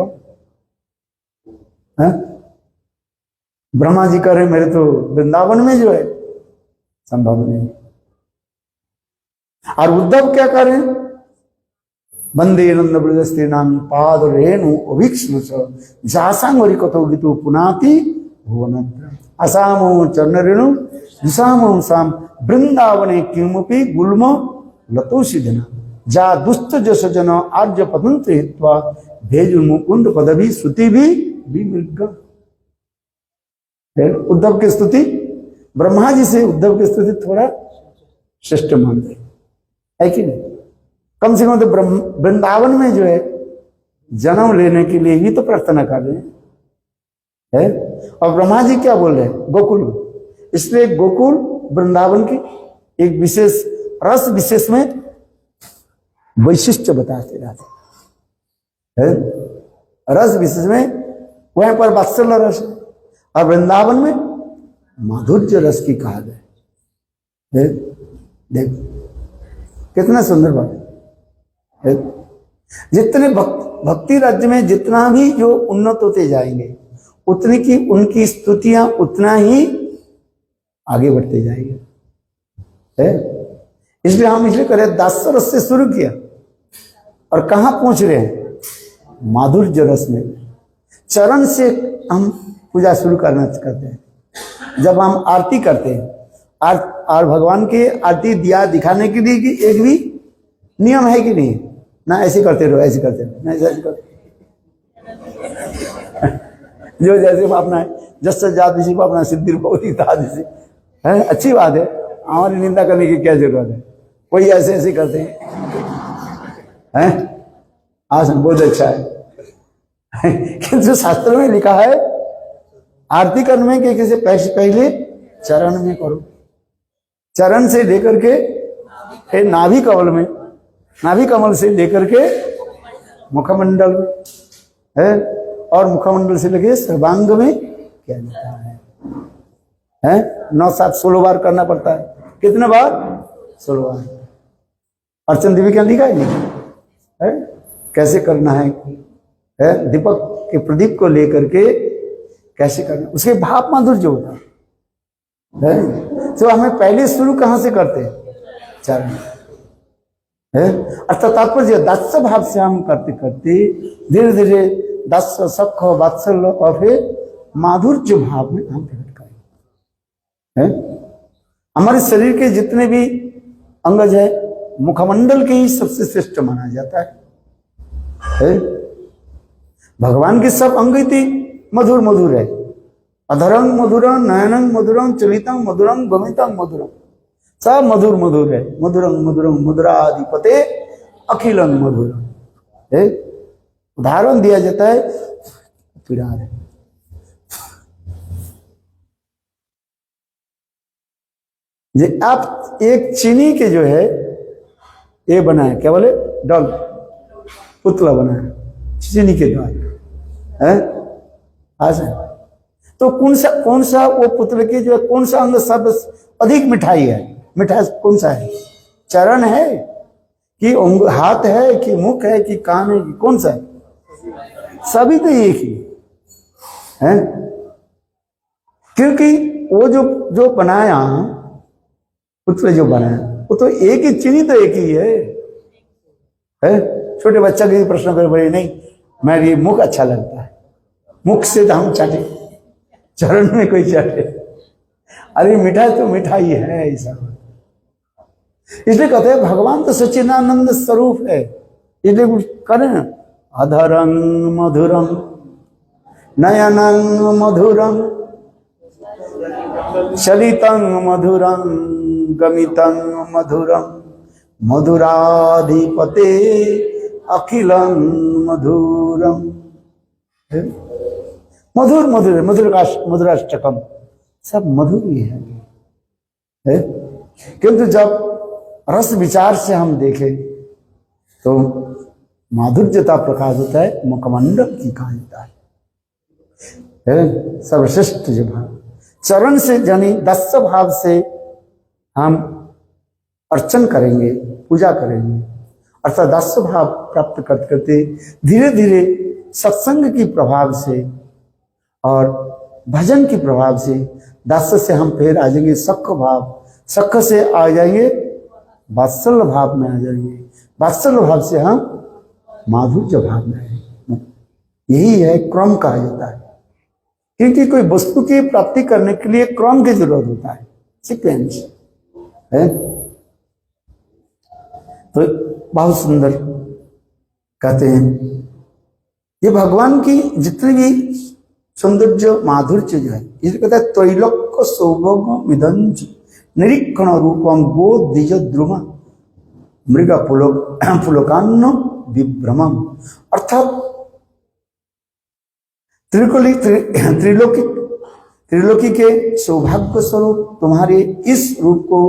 S1: ब्रह्मा जी कह रहे मेरे तो वृंदावन में जो है संभव नहीं। और उद्धव क्या कर रहे हैं, वंदे नंद ब्रजस्त्री नाम पाद रेणु अभिक्षण जासांगरी कथो गीतो पुनाति भुवन असामो चरण रेणु दिशामो साम वृंदावने किमुपि गुल्म लतोषि जना जा दुष्ट जस जन आर्य पतंत्र हित्वा भेजु मुकुंद पदवी स्तुति भी मृग। उद्धव की स्तुति, ब्रह्मा जी से उद्धव की स्तुति थोड़ा श्रेष्ठ मानते है कि नहीं। कम से कम तो वृंदावन में जो है जन्म लेने के लिए ही तो प्रार्थना कर रहे हैं, और ब्रह्मा जी क्या बोल रहे हैं, गोकुल। इसलिए गोकुल वृंदावन की एक विशेष रस विशेष में वैशिष्ट बताते रहते हैं। रस विशेष में वहां पर वात्सल्य रस है, और वृंदावन में माधुर्य रस की कहा गया है। देखो कितना सुंदर बात है। जितने भक्ति राज्य में जितना भी जो उन्नत होते जाएंगे, उतनी की उनकी स्तुतियां उतना ही आगे बढ़ते जाएंगे, है। इसलिए हम इसलिए करें दास रस से शुरू किया, और कहां पहुंच रहे हैं, माधुर्य रस में। चरण से हम पूजा शुरू करना करते हैं, जब हम आरती करते हैं और भगवान की आरती दिया दिखाने के लिए कि एक भी नियम है कि नहीं, ना ऐसे करते रहो ऐसे करते रहो, ना ऐसे करते जो जैसे अपना जस जाति से अपना सिद्धि जैसे है, अच्छी बात है, हमारी निंदा करने की क्या जरूरत है। कोई ऐसे ऐसे करते हैं आसन बहुत अच्छा है किंतु शास्त्र में लिखा है आरती करने के किसी पहले चरण में करो, चरण से लेकर के नाभि कमल में, नाभि कमल से लेकर के मुखमंडल है, और मुखमंडल से लेकर सर्वांग में किया जाता है 9 7 16 बार करना पड़ता है। कितने बार? 16 बार। अर्चन देवी क्या लिखा है कैसे करना है दीपक के प्रदीप को लेकर के कैसे करना, उसके भाव माधुर्य होता है। तो हमें पहले शुरू कहां से करते हैं? चरण है, अर्थात तात्पर्य दास भाव से हम करते करते धीरे धीरे दास सख वात्सल्य और फिर माधुर्य भाव में हम प्रकट करें। हमारे शरीर के जितने भी अंगज है मुखमंडल के ही सबसे श्रेष्ठ माना जाता है। भगवान के सब अंग ही मधुर मधुर है, अधरंग मधुरं नयनं मधुरं चलितं मधुरं गमितं मधुरं, सब मधुर मधुर है। मधुरं मधुरं मधुराधिपते अखिलं मधुरं। उदाहरण दिया जाता है पिरार है, ये आप एक चीनी के जो है ये बनाए, क्या बोले, डॉल पुतला बनाए चीनी के द्वारा है। तो कौन सा वो पुतले के जो है कौन सा अंग सब अधिक मिठाई है? मिठाई कौन सा है? चरण है कि हाथ है कि मुख है कि कान है कि कौन सा है? सभी तो एक ही है, क्योंकि वो जो बनाया पुतले जो बनाया वो तो एक ही, चीनी तो एक ही है। छोटे बच्चा के प्रश्न कर बड़े नहीं, मैं ये मुख अच्छा लगता है, मुख से तो हम चाटे, चरण में कोई चाटे, अरे मिठाई तो मिठाई है ऐसा। इसलिए कहते हैं भगवान तो सच्चिदानंद स्वरूप है, इसलिए कुछ करें अधरंग मधुरं नयनं मधुरं चलितं मधुरं गमितं मधुरं मधुराधिपते अखिलं मधुरं। मधुर मधुर मधुराष्टकम सब मधुर ही है। किंतु जब रस विचार से हम देखें तो माधुर्यता प्रकाश होता है, मुखमंडल की कांता है सर्वश्रेष्ठ जो भाव। चरण से यानी दस भाव से हम अर्चन करेंगे, पूजा करेंगे, अर्थात दस भाव प्राप्त करते करते धीरे धीरे सत्संग की प्रभाव से और भजन की प्रभाव से दस से हम फिर आ जाएंगे सख भाव, सख से आ जाएंगे वात्सल्य भाव में आ जाएंगे, वात्सल्य भाव से हम माधुर्य भाव में आएंगे। यही है क्रम कहा जाता है, क्योंकि कोई वस्तु की प्राप्ति करने के लिए क्रम की जरूरत होता है, सीक्वेंस है। तो बहुत सुंदर कहते हैं ये भगवान की जितनी भी सौंदर्य माधुर्य जो है, इसे कहते हैं त्रैलोक्य सौभोग मिदंज निरीक्षण रूपम गो द्विज द्रुम मृग पुलोकान्न विभ्रमम। अर्थात त्रिलोकी के सौभाग्य स्वरूप तुम्हारे इस रूप को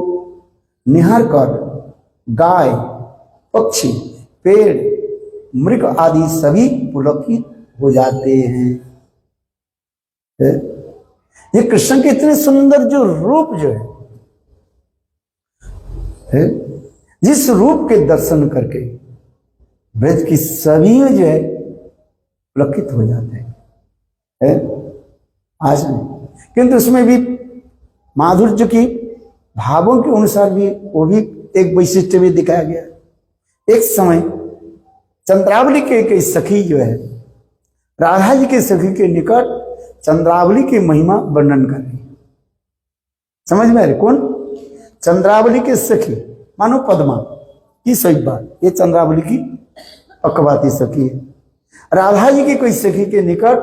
S1: निहार कर गाय, पक्षी, पेड़, मृग आदि सभी पुलकित हो जाते हैं। ये कृष्ण के इतने सुंदर जो रूप जो है, जिस रूप के दर्शन करके ब्रज की सभी जो है पुलकित हो जाते हैं आज नहीं, किंतु उसमें भी माधुर्य की भावों के अनुसार भी वो भी एक वैशिष्ट्य भी दिखाया गया। एक समय चंद्रावली के एक सखी जो है राधा जी के सखी के निकट चंद्रावली की महिमा वर्णन कर रही, समझ में आ रही? कौन? चंद्रावली के सखी मानो पद्मा की सही बात, ये चंद्रावली की पक्वाती सखी है। राधा जी की कोई सखी के निकट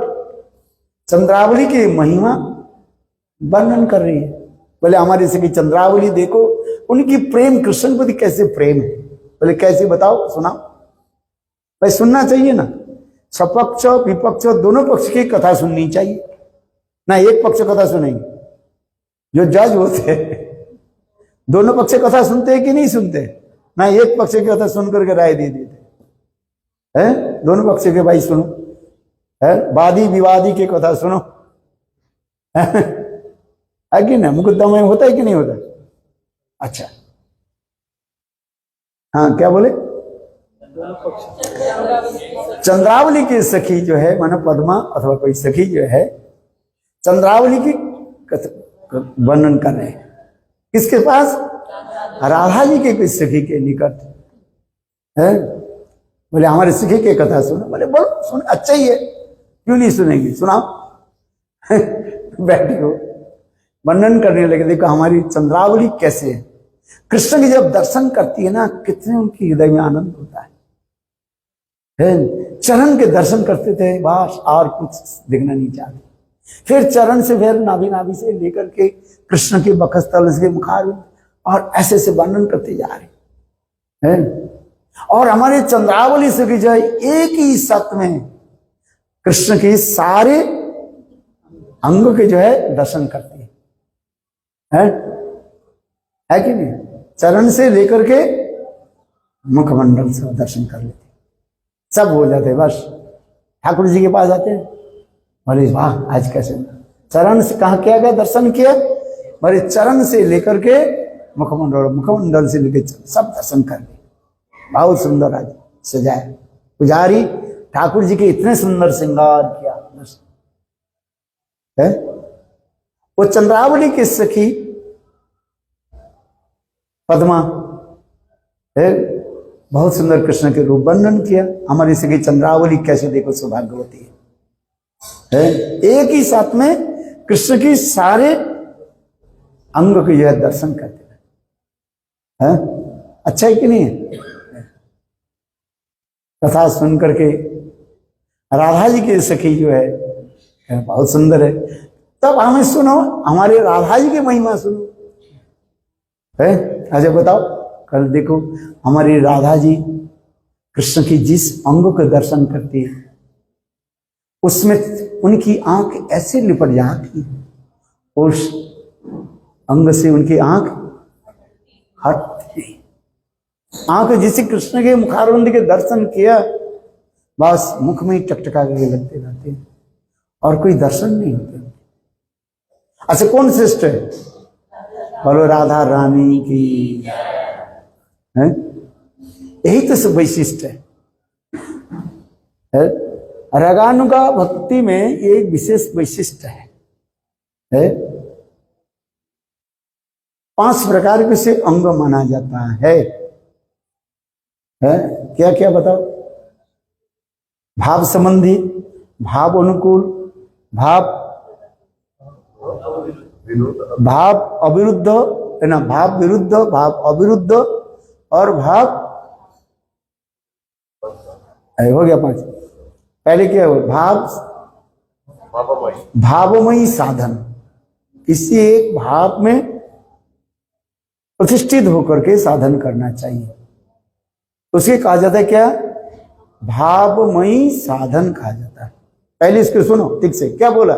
S1: चंद्रावली की महिमा वर्णन कर रही है। बोले हमारी सखी चंद्रावली देखो, उनकी प्रेम कृष्ण प्रति कैसे प्रेम है। बोले कैसे बताओ, सुनाओ। भाई सुनना चाहिए ना, सपक्ष विपक्ष दोनों पक्ष की कथा सुननी चाहिए ना, एक पक्ष कथा सुनेंगे। जो जज होते हैं दोनों पक्ष कथा सुनते हैं कि नहीं सुनते ना, एक पक्ष की कथा सुन करके राय दे देते हैं। दोनों पक्ष के भाई सुनो, है वादी विवादी की कथा सुनो, है कि ना? मुकदमा में होता है कि नहीं होता? अच्छा हाँ, क्या बोले? चंद्रावली की सखी जो है मानो पद्मा अथवा कोई सखी जो है चंद्रावली की वर्णन कर रहे हैं। किसके पास? राधा जी के कोई सखी के निकट है। बोले हमारे सखी की कथा सुनो। बोले बोलो, सुन, अच्छा ही है, क्यों नहीं सुनेंगे, सुनाओ। बैठे हो, वर्णन करने लगे। देखो हमारी चंद्रावली कैसे है। कृष्ण की जब दर्शन करती है ना, कितने उनके हृदय में आनंद होता है। चरण के दर्शन करते थे बस, और कुछ देखना नहीं चाहते। फिर चरण से फिर नाभि नाभि से लेकर के कृष्ण के बक्षस्थल से मुखारविंद, और ऐसे से वर्णन करते जा रहे हैं। और हमारे चंद्रावली से की जाए एक ही सत में कृष्ण के सारे अंग के जो है दर्शन करती है कि नहीं? चरण से लेकर के मुखमंडल से दर्शन कर लेते, सब हो जाते। बस ठाकुर जी के पास जाते हैं, बोले वाह आज कैसे चरण से कहा किया गया, दर्शन किया। बोले चरण से लेकर के मुखमंडल, मुखमंडल से लेकर सब दर्शन कर लिए। बहुत सुंदर आज सजाया। पुजारी ठाकुर जी के इतने सुंदर श्रृंगार किया है। वो चंद्रावली की सखी पद्मा है, बहुत सुंदर कृष्ण के रूप वर्णन किया। हमारी सखी चंद्रावली कैसे देखो सौभाग्यवती है। एक ही साथ में कृष्ण की सारे अंग के जो है दर्शन करते हैं। अच्छा है कि नहीं है? कथा सुन करके राधा जी की सखी जो है बहुत सुंदर है। तब हमें सुनो, हमारे राधा जी की महिमा सुनो है। अच्छा बताओ, कल देखो हमारी राधा जी कृष्ण की जिस अंग के दर्शन करती है उसमें उनकी आंख ऐसे लिपट जाती है, उस अंग से उनकी आंख हटती नहीं। आंख जिसे कृष्ण के मुखारविंद के दर्शन किया, बस मुख में ही टकटका के लगते रहते हैं और कोई दर्शन नहीं होते। अच्छा कौन श्रेष्ठ है? बोलो राधा रानी की है। यही तो सब वैशिष्ट है। रागानुगा भक्ति में ये एक विशेष वैशिष्ट है। 5 प्रकार के से अंग माना जाता है। क्या क्या बताओ? भाव संबंधी, भाव अनुकूल, भाव अविरुद्ध है ना, भाव विरुद्ध, भाव अविरुद्ध और भाव हो गया 5। पहले क्या हो? भावमयी साधन। किसी एक भाव में प्रतिष्ठित होकर के साधन करना चाहिए, उसे कहा जाता है क्या? भावमयी साधन कहा जाता है। पहले इसको सुनो ठीक से, क्या बोला?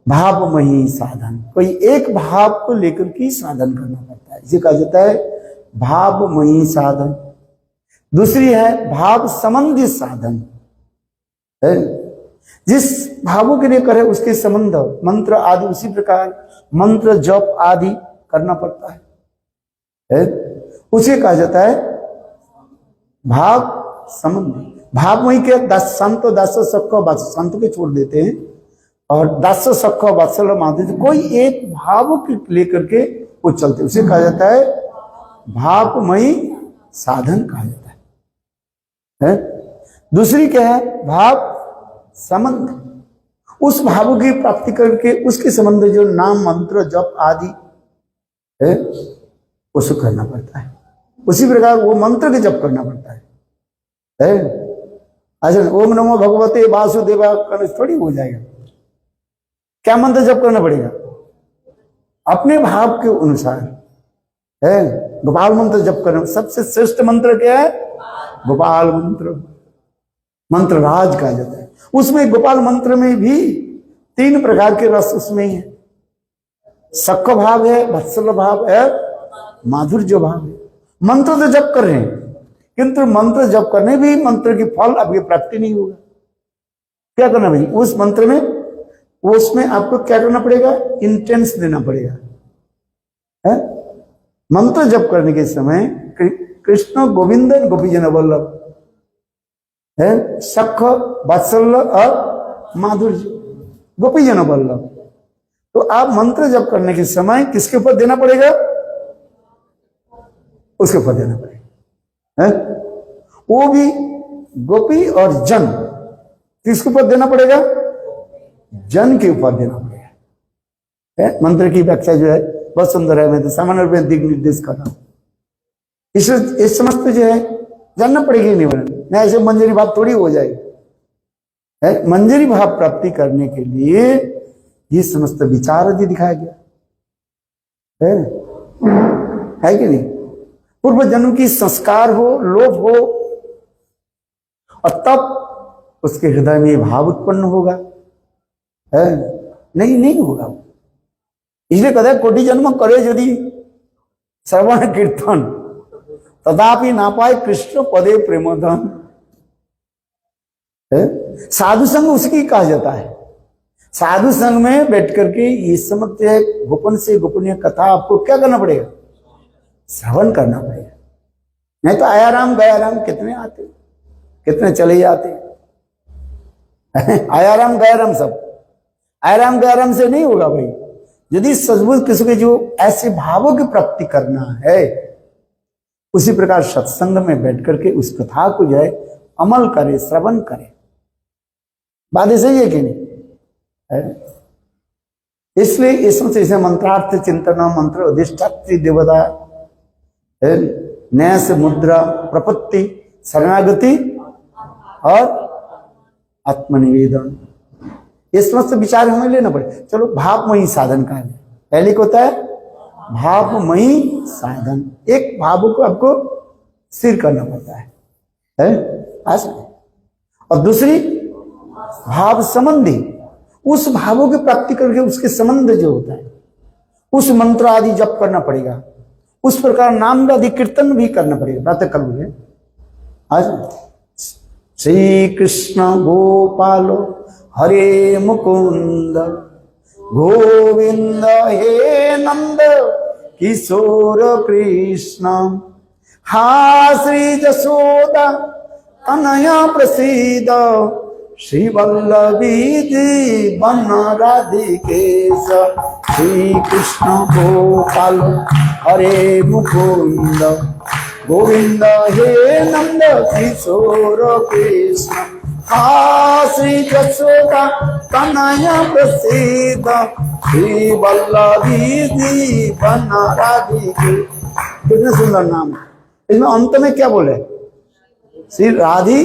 S1: भावमयी साधन। कोई एक भाव को लेकर के साधन करना पड़ता है, इसे कहा जाता है भावमयी साधन। दूसरी है भाव संबंधी साधन है, जिस भावों के लिए करे उसके संबंध, मंत्र आदि, उसी प्रकार मंत्र जप आदि करना पड़ता है, उसे कहा जाता है भाव संबंधी। भावमयी के 10 संत 10 सख संत के छोड़ देते हैं और 10 सख वत्सल मानते, कोई एक भाव के लेकर के वो चलते, उसे कहा जाता है भावमयी साधन कहा जाता है। दूसरी क्या है? भाव संबंध। उस भाव की प्राप्ति करके उसके संबंध जो नाम मंत्र जप आदि है उसको करना पड़ता है। उसी प्रकार वो मंत्र के जप करना पड़ता है। अच्छा, ओम नमो भगवते वासुदेवा करने थोड़ी हो जाएगा। क्या मंत्र जप करना पड़ेगा? अपने भाव के अनुसार है। गोपाल मंत्र जप करना सबसे श्रेष्ठ मंत्र क्या है? गोपाल मंत्र, मंत्र राज कहा जाता है। उसमें गोपाल मंत्र में भी 3 प्रकार के रस उसमें ही है। सख्य भाव है, वत्सल भाव है, माधुर्य भाव है। मंत्र तो जप कर रहे हैं, किंतु मंत्र जप करने भी मंत्र की फल आपकी प्राप्ति नहीं होगा। क्या करना भाई? उस मंत्र में उसमें आपको क्या करना पड़ेगा? इंटेंस देना पड़ेगा है? मंत्र जप करने के समय कृष्ण गोविंद गोपीजन वल्लभ है, सख वात्सल्य और माधुर्य गोपीजन वल्लभ। तो आप मंत्र जप करने के समय किसके ऊपर देना पड़ेगा? उसके ऊपर देना पड़ेगा है? वो भी गोपी और जन, किसके ऊपर देना पड़ेगा? जन के ऊपर देना पड़ेगा है? मंत्र की व्याख्या जो है बहुत सुंदर है। मैं तो सामान्य रूप में दिग निर्देश कर रहा हूं। इस समस्त जो है जानना पड़ेगी नहीं, नहीं ऐसे मंजरी भाव थोड़ी हो जाएगी है? मंजरी भाव प्राप्ति करने के लिए ये समस्त विचार आदि दिखाया गया है कि नहीं? पूर्व जन्म की संस्कार हो, लोभ हो, और तब उसके हृदय में भाव उत्पन्न होगा है? नहीं होगा। इसलिए कहते हैं कोटि जन्म करे यदि श्रवण कीर्तन तथापि ना पाए कृष्ण पदे प्रेमोधन है? साधु संग उसकी कहा जाता है। साधु संग में बैठ करके ये समझते हैं गोपन से गोपनीय कथा आपको क्या करना पड़ेगा? श्रवण करना पड़ेगा। नहीं तो आयाराम गयाराम कितने आते, कितने चले जाते आयाराम गयाराम सब आयाराम गयाराम से नहीं होगा भाई। यदि सचमुच किसी के जो ऐसे भावों की प्राप्ति करना है, उसी प्रकार सत्संग में बैठ करके उस कथा को जो है अमल करे, श्रवण करे। बात सही है कि नहीं है? इसलिए इसमें से इसे मंत्रार्थ चिंतन, मंत्र अधिष्ठात्री देवता है, न्यास मुद्रा, प्रपत्ति, शरणागति और आत्मनिवेदन, ये समस्त विचार हमें लेना पड़े। चलो भावमयी साधन का है। पहले को होता है भावमयी साधन। एक भाव को आपको स्थिर करना पड़ता है और दूसरी भाव संबंधी, उस भावों की प्राप्ति करके उसके संबंध जो होता है उस मंत्र आदि जप करना पड़ेगा। उस प्रकार नाम आदि कीर्तन भी करना पड़ेगा। प्रातः काल में आज श्री कृष्ण गोपालो हरे मुकुंद गोविंद हे नंद किशोर कृष्ण हा श्री जसोदा तनया प्रसीद श्री वल्लभी जीवन राधिकेश श्री कृष्ण गोपाल हरे मुकुंद गोविंद हे नंद किशोर कृष्ण हा श्री जसोदा तनया प्रसीद श्री वल्लभी जीवन राधिकेश। कितने सुंदर नाम है। इसमें अंत में क्या बोले? श्री राधी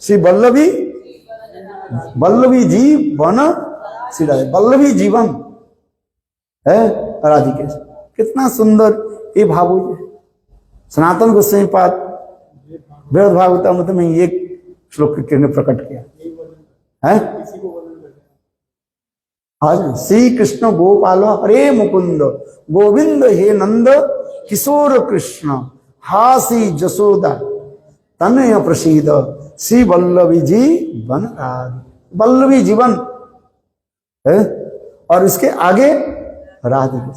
S1: श्री वल्लभी जीवन, श्री राधे वल्लभी जीवन है राधिकेश। कितना सुंदर ये भाव है। सनातन गोस्वामी पाद बृहद भागवतामृत में एक श्लोक ने प्रकट किया है। हाँ, श्री कृष्ण गोपाल हरे मुकुंद गोविंद हे नंद किशोर कृष्ण हा श्री जसोदा तनय प्रसीद श्री वल्लभी जीवन राधे। वल्लभी जीवन है और इसके आगे राधिका,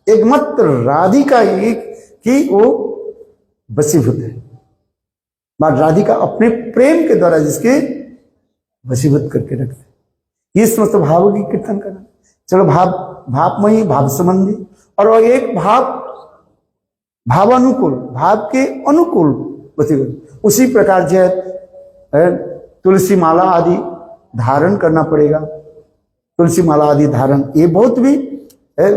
S1: एकमात्र राधिका एक कि वो वशीभूत है। बात राधिका अपने प्रेम के द्वारा जिसके वशीभूत करके रखते, ये समस्त भाव की कीर्तन करना। चलो भावमयी, भाव संबंधी, और एक भावानुकूल, भाव के अनुकूल वशीभूत। उसी प्रकार जो है तुलसी माला आदि धारण करना पड़ेगा, तुलसी माला आदि धारण, ये बहुत भी है।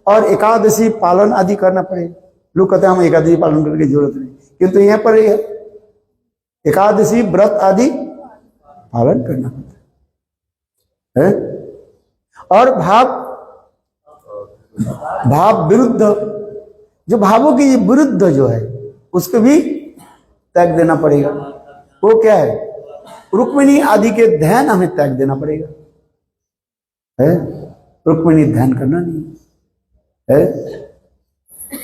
S1: और एकादशी पालन आदि करना पड़ेगा। लोग कहते हैं हम एकादशी पालन करने की जरूरत नहीं, किंतु यहाँ पर ये है एकादशी व्रत आदि पालन करना पड़ता है। और भाव विरुद्ध, जो भावों के विरुद्ध जो है उसको भी त्याग देना पड़ेगा। वो क्या है? रुक्मिणी आदि के ध्यान हमें त्याग देना पड़ेगा, है? रुक्मिणी ध्यान करना नहीं है।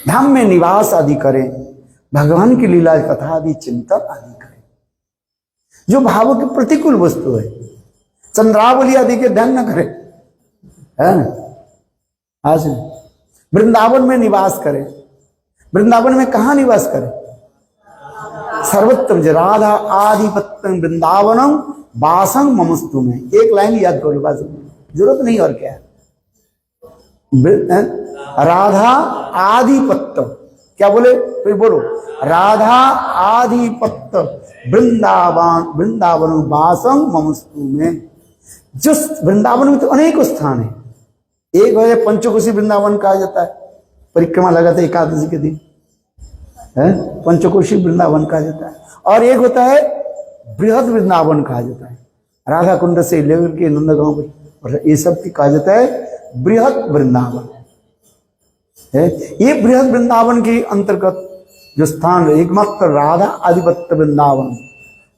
S1: धाम में निवास आदि करें, भगवान की लीला कथा आदि चिंतन आदि करें। जो भावों की प्रतिकूल वस्तु है, चंद्रावली आदि के ध्यान न करें, है ना? आज वृंदावन में निवास करें। वृंदावन में कहां निवास करें? सर्वोत्तम राधा आधिपत्यम वृंदावनम वासं ममस्तु में। एक लाइन याद करो बस, जरूरत नहीं और क्या है। राधा आधिपत्य, क्या बोले? फिर बोलो, राधा आधिपत्य वृंदावन वासं ममस्तु में। जिस वृंदावन में तो अनेक स्थान है। एक है पंचकोशी वृंदावन कहा जाता है, परिक्रमा लगाते है एकादशी के दिन, है पंचकोशी वृंदावन कहा जाता है। और एक होता है बृहद वृंदावन कहा जाता है, राधा कुंड से लेकर के नंदगांव और ये सब की कहा जाता है बृहद वृंदावन है। ये बृहद वृंदावन के अंतर्गत जो स्थान है एकमात्र राधा आधिपत्य वृंदावन,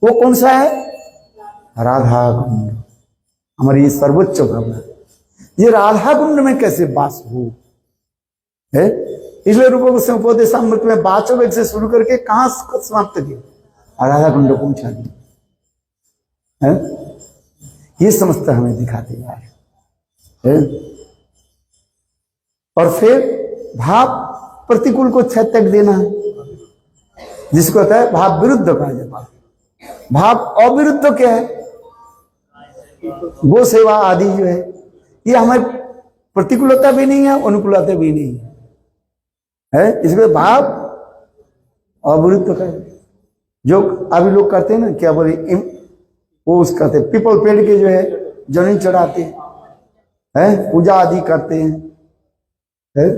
S1: वो कौन सा है? राधा कुंड, हमारी ये सर्वोच्च भावना। ये राधा कुंड में कैसे वास हो है? इसलिए रूप गोस्वामी उपदेशामृत में वाचो वेग से शुरू करके कहां समाप्त किया? राधा कुंड पहुंचा दिया है। ये समझता हमें दिखाते जा रहे हैं। और फिर भाव प्रतिकूल को त्याग देना है, जिसको कहता है भाव विरुद्ध कहा जाता है। भाव अविरुद्ध क्या है? गो सेवा आदि जो है, ये हमारी प्रतिकूलता भी नहीं है, अनुकूलता भी नहीं है। इसमें भाव अविरुद्ध का जो अभी लोग करते हैं ना, क्या बोले, वो उस कहते हैं पीपल पेड़ के जो है जनी चढ़ाते हैं, पूजा आदि करते हैं, है?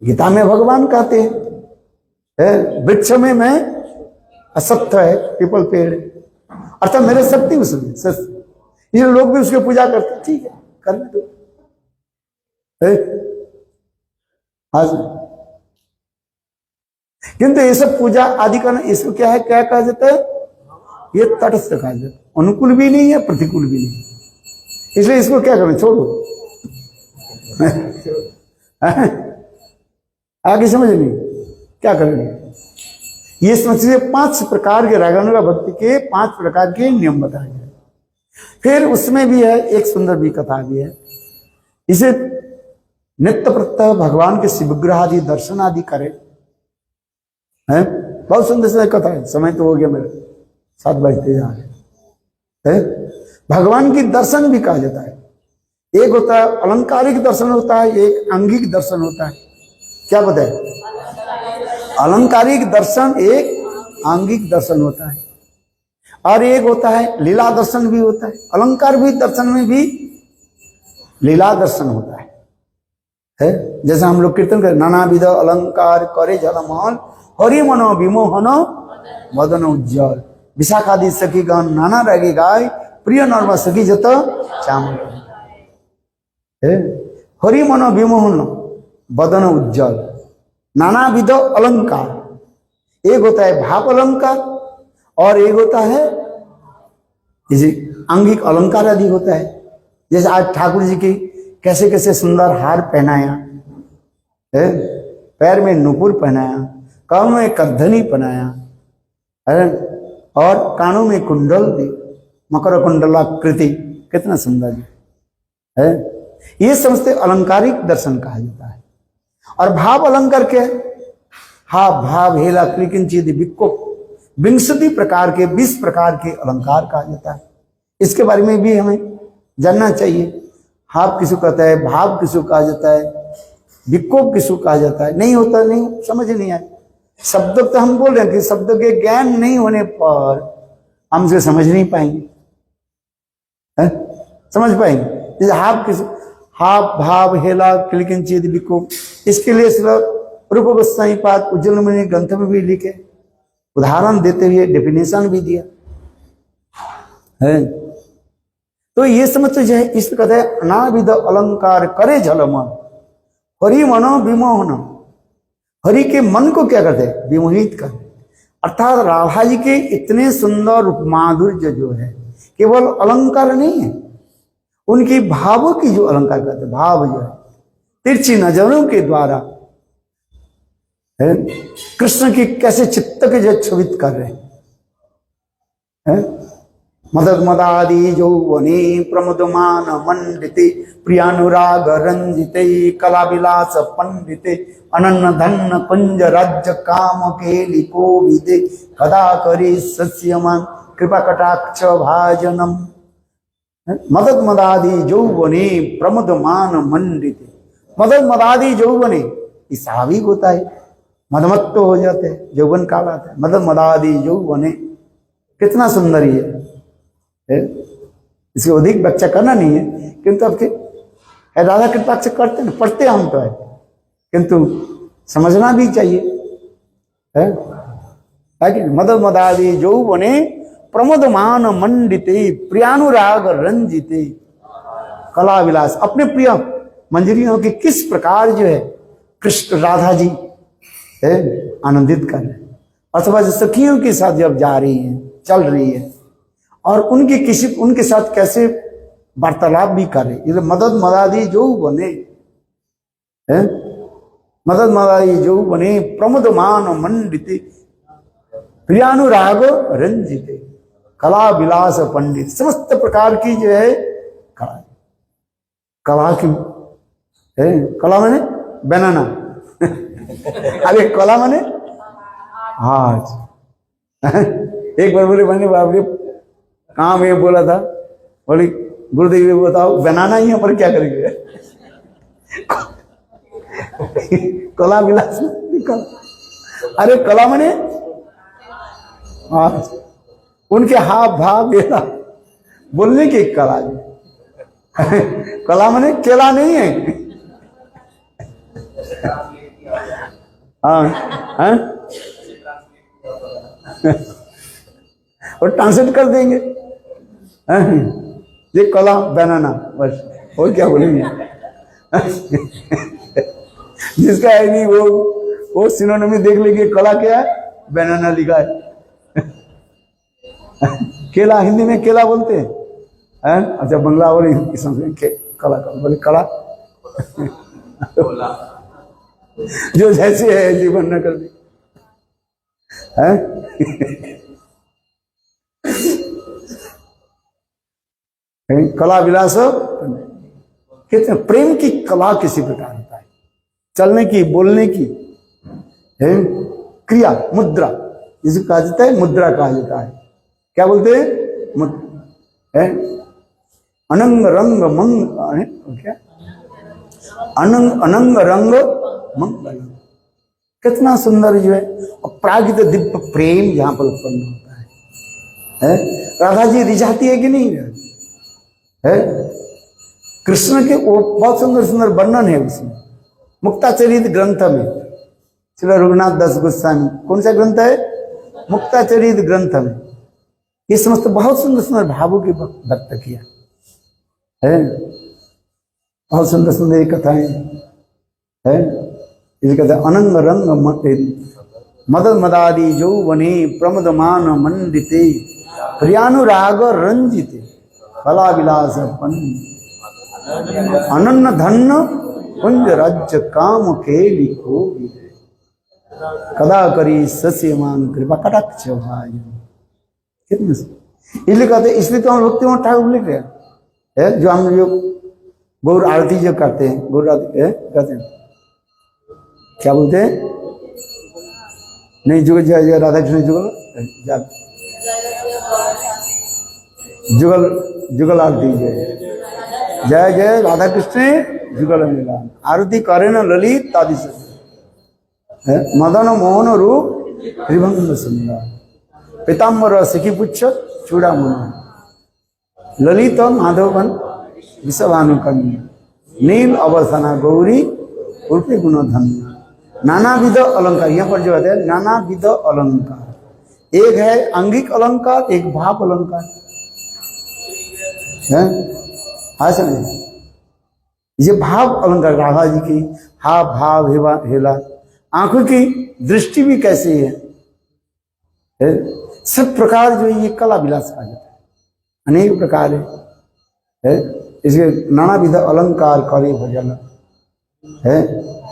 S1: गीता में भगवान कहते हैं वृक्ष में मैं असत्य है, पीपल पेड़ अर्थात मेरे शक्ति उसमें, ये लोग भी उसकी पूजा करते हैं। ठीक है, करने दो। आज किंतु ये सब पूजा आदि करना, इसको क्या है, क्या कहा जाता है? ये तटस्थ कहा जाता है, अनुकूल भी नहीं है, प्रतिकूल भी नहीं। इसलिए इसको क्या करें? छोड़ो। आगे समझ नहीं क्या करेंगे? ये समझिए 5 प्रकार के रागानुगा भक्ति के 5 प्रकार के नियम बताए गए। फिर उसमें भी है एक सुंदर भी कथा भी है। इसे नित्य प्रत्यह भगवान के शिवग्रह आदि दर्शन आदि करे, है? बहुत सुंदर से कथा है। समय तो हो गया मेरे, 7 बजते जा रहे हैं। भगवान की दर्शन भी कहा जाता है। एक होता है अलंकारिक दर्शन होता है, एक अंगिक दर्शन होता है। क्या बताए? अलंकारिक दर्शन एक, अंगिक दर्शन होता है। और एक होता है लीला दर्शन भी होता है। अलंकार भी दर्शन में भी लीला दर्शन होता है। जैसे हम लोग कीर्तन करें, नाना विध अलंकार करे झलमल हरि मनो विमोहन मदन उज्जवल, विशाखादि सखी गण नाना रागे गाय प्रिय नर्म सखी जत चाम, हरि मनो विमोहन बदन उज्जवल। नाना विध अलंकार, एक होता है भाव अलंकार और एक होता है जैसे अंगिक अलंकार आदि होता है। जैसे आज ठाकुर जी की कैसे कैसे सुंदर हार पहनाया है, पैर में नुपुर पहनाया, कानों में करधनी पहनाया है, और कानों में कुंडल दी, मकर कुंडलाकृति, कितना सुंदर है। ये समझते अलंकारिक दर्शन कहा जाता है। और भाव अलंकार क्या है? हा भाव हेला क्रिकिंचित विको, 20 प्रकार के 20 प्रकार के अलंकार कहा जाता है। इसके बारे में भी हमें जानना चाहिए। हाव किसको कहता है, भाव किसको कहा जाता है, विकोप किसको कहा जाता है? नहीं होता, नहीं समझ नहीं आए। शब्द तो हम बोल रहे हैं कि शब्द के ज्ञान नहीं होने पर हम से समझ नहीं पाएंगे। समझ पाएंगे? जैसे हाफ भाव हेला किलकिंचित बिको, इसके लिए रूप गोस्वामी पाद उज्ज्वल मुनि ग्रंथ में भी लिखे, उदाहरण देते हुए डेफिनेशन भी दिया है। तो ये समझ जो है, इस कहते हैं अनाविध अलंकार करे झलम हरि मनो विमोहन। हरि के मन को क्या करते हैं? विमोहित कर। अर्थात राधा जी के इतने सुंदर रूप माधुर्य जो है केवल अलंकार नहीं है, उनकी भावों की जो अलंकार करते, भाव जो है तिरछी नजरों के द्वारा है कृष्ण की कैसे चित्त के जो छवित कर रहे हैं। मदद मदादि यौवने प्रमुदमान मंडिते प्रियानुराग रंजिते कला विलास पंडिते अनन्न धन कुंज राज्य काम केलि कोविदे कदा करी सस्यमान कृपा कटाक्ष भाजनम। मदद मदादि यौवने प्रमुदमान मंडिते, मदद मदादि यौवने स्वाभाविक होता है, मदमत्त हो जाते हैं, यौवन काल आता है। मदद मदादि यौवने कितना सुंदर ही है, इसको अधिक व्याख्या करना नहीं है, किंतु अब राधा कृपा से करते हैं, पढ़ते हम तो है, किंतु समझना भी चाहिए है कि मदद मदादि यौवने प्रमोदमान मंडिते प्रियानुराग रंजिते कला विलास। अपने प्रिय मंजरियों की किस प्रकार जो है कृष्ण राधा जी है आनंदित कर रहे, अथवा जो सखियों के साथ जब जा रही है, चल रही है, और उनके साथ कैसे वार्तालाप भी करे। ये मदद मदादि यौवने है, मदद मदादि यौवने प्रमुदमान मंडिते प्रियानुराग रंजिते कला विलास पंडित। समस्त प्रकार की जो है कला की है, कला माने बनाना अरे कला माने आज एक बार बोले मैंने बाबरे कहाँ में बोला था, बोली गुरुदेव बताओ बनाना ही है पर क्या करेंगे कला विलास कला। अरे कला माने आज उनके हाव भाव बोलने की कला कला माने केला नहीं है। हाँ हाँ और ट्रांसलेट कर देंगे ये कला बनाना, बस और क्या बोलेंगे जिसका है नहीं वो सिनोनिम देख लेंगे, कला क्या है, बनाना लिखा है केला हिंदी में केला बोलते हैं, अच्छा बंगला और कला बोले कला जो जैसे है जीवन न कर दी कला विलास कितने प्रेम की कला किसी प्रकार होता है, चलने की बोलने की है क्रिया मुद्रा, जिसे कहा जाता है मुद्रा कहा जाता है। क्या बोलते हैं अनंग रंग मंग क्या अनंग रंग मंगल, कितना सुंदर जो है और प्रागित दिव्य प्रेम जहां पर उत्पन्न होता है। राधा जी रिझाती है कि नहीं है? कृष्ण के वो बहुत सुंदर सुंदर वर्णन है उसमें, मुक्ताचरित ग्रंथ में श्री रघुनाथ दास गोस्वामी, कौन सा ग्रंथ है? मुक्ताचरित ग्रंथ में ये समस्त बहुत सुंदर सुंदर भावों की व्यक्त किया है, बहुत सुंदर सुंदर कथाएं है। इसे कहते हैं अनंग रंग मदद मदादि यौवने प्रमदमान मंडिते प्रियानुराग रंजिते कला विलास अनन्न धन कुंज राज्य काम केलि कोविदे कदा करी सस्यमान कृपा कटाक्ष भाज। कितने इसलिए कहते, इसलिए तो हम भक्ति ठाकुर लिख रहे हैं, जो हम जो गौर आरती जो करते हैं, गौर आरती कहते हैं, क्या बोलते हैं? नहीं जुगल जय जय राधा कृष्ण जुगल जुगल आरती जय जय जय राधा कृष्ण जुगल मिलान आरती करे न ललित तादि से मदन मोहन रूप त्रिभंग सुंदर पीताम्बर सिखी पुच्छ चूड़ा मुन ललित माधवन विषभानुकन्या नील अवसना गौरी उर्पी गुणधन्य। नानाविध अलंकार, यहाँ पर जो है नानाविध अलंकार, एक है अंगिक अलंकार, एक भाव अलंकार है। हाँ समझे, ये भाव अलंकार राधा जी की हा भाव हेवा हेला, आंखों की दृष्टि भी कैसी है? सब प्रकार जो ये कला विलास आ जाता है, अनेक प्रकार है। इसके नानाविध अलंकार करे भजन है।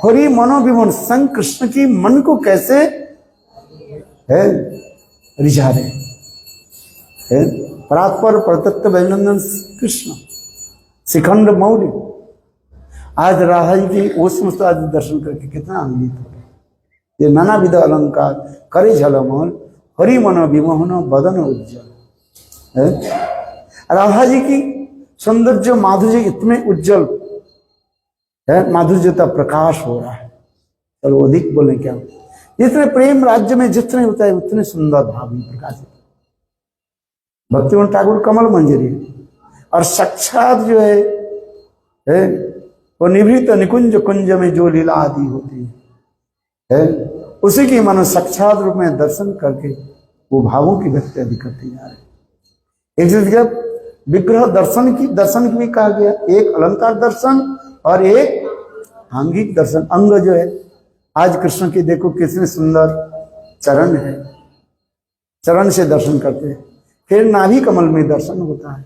S1: हरि मनोविमन, संग कृष्ण की मन को कैसे है रिझा रहे है। परात्पर प्रतत्व वैनंदन कृष्ण शिखंड मौर्य। आज राधा जी की वो समस्त आज दर्शन करके कितना आनंदित हो गए। ये नानाविध अलंकार करे झलमल, हरि मनो विमोहन बदन उज्जवल है। राधा जी की सौंदर्य माधुर्य इतने उज्जवल है, माधुर्यता प्रकाश हो रहा है। और अधिक बोले क्या, जितने प्रेम राज्य में जितने होता है उतने सुंदर भाव में प्रकाशित। भक्तिवंत ठाकुर कमल मंजरी, और साक्षात जो है वो निभृत निकुंज कुंज में जो लीला आदि होती है उसी की मानो साक्षात रूप में दर्शन करके वो भावों की व्यक्ति अधिक करते जा रहे। एक जगह विग्रह दर्शन की भी कहा गया, एक अलंकार दर्शन और एक आंगिक दर्शन। अंग जो है आज कृष्ण की देखो कितने सुंदर चरण है, चरण से दर्शन करते हैं। फिर नाभि कमल में दर्शन होता है,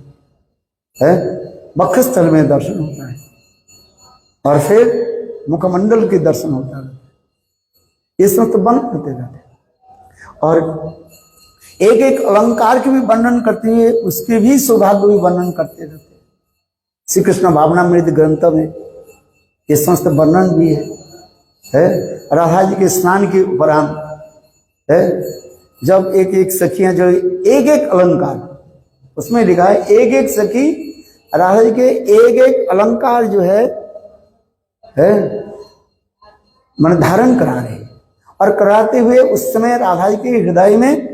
S1: वक्षस्थल में दर्शन होता है, और फिर मुखमंडल के दर्शन होता है। इसमें तो वर्णन करते रहते हैं, और एक एक अलंकार के भी वर्णन करते हुए उसके भी सौभाग्य भी वर्णन करते रहते हैं। श्री कृष्ण भावनामृत ग्रंथ में ये समस्त वर्णन भी है। राधा जी के स्नान के उपरांत है, जब एक एक सखियां जो एक एक अलंकार, उसमें लिखा है एक एक सखी राधा जी के एक एक अलंकार जो है मन धारण करा रहे, और कराते हुए उस समय राधा जी के हृदय में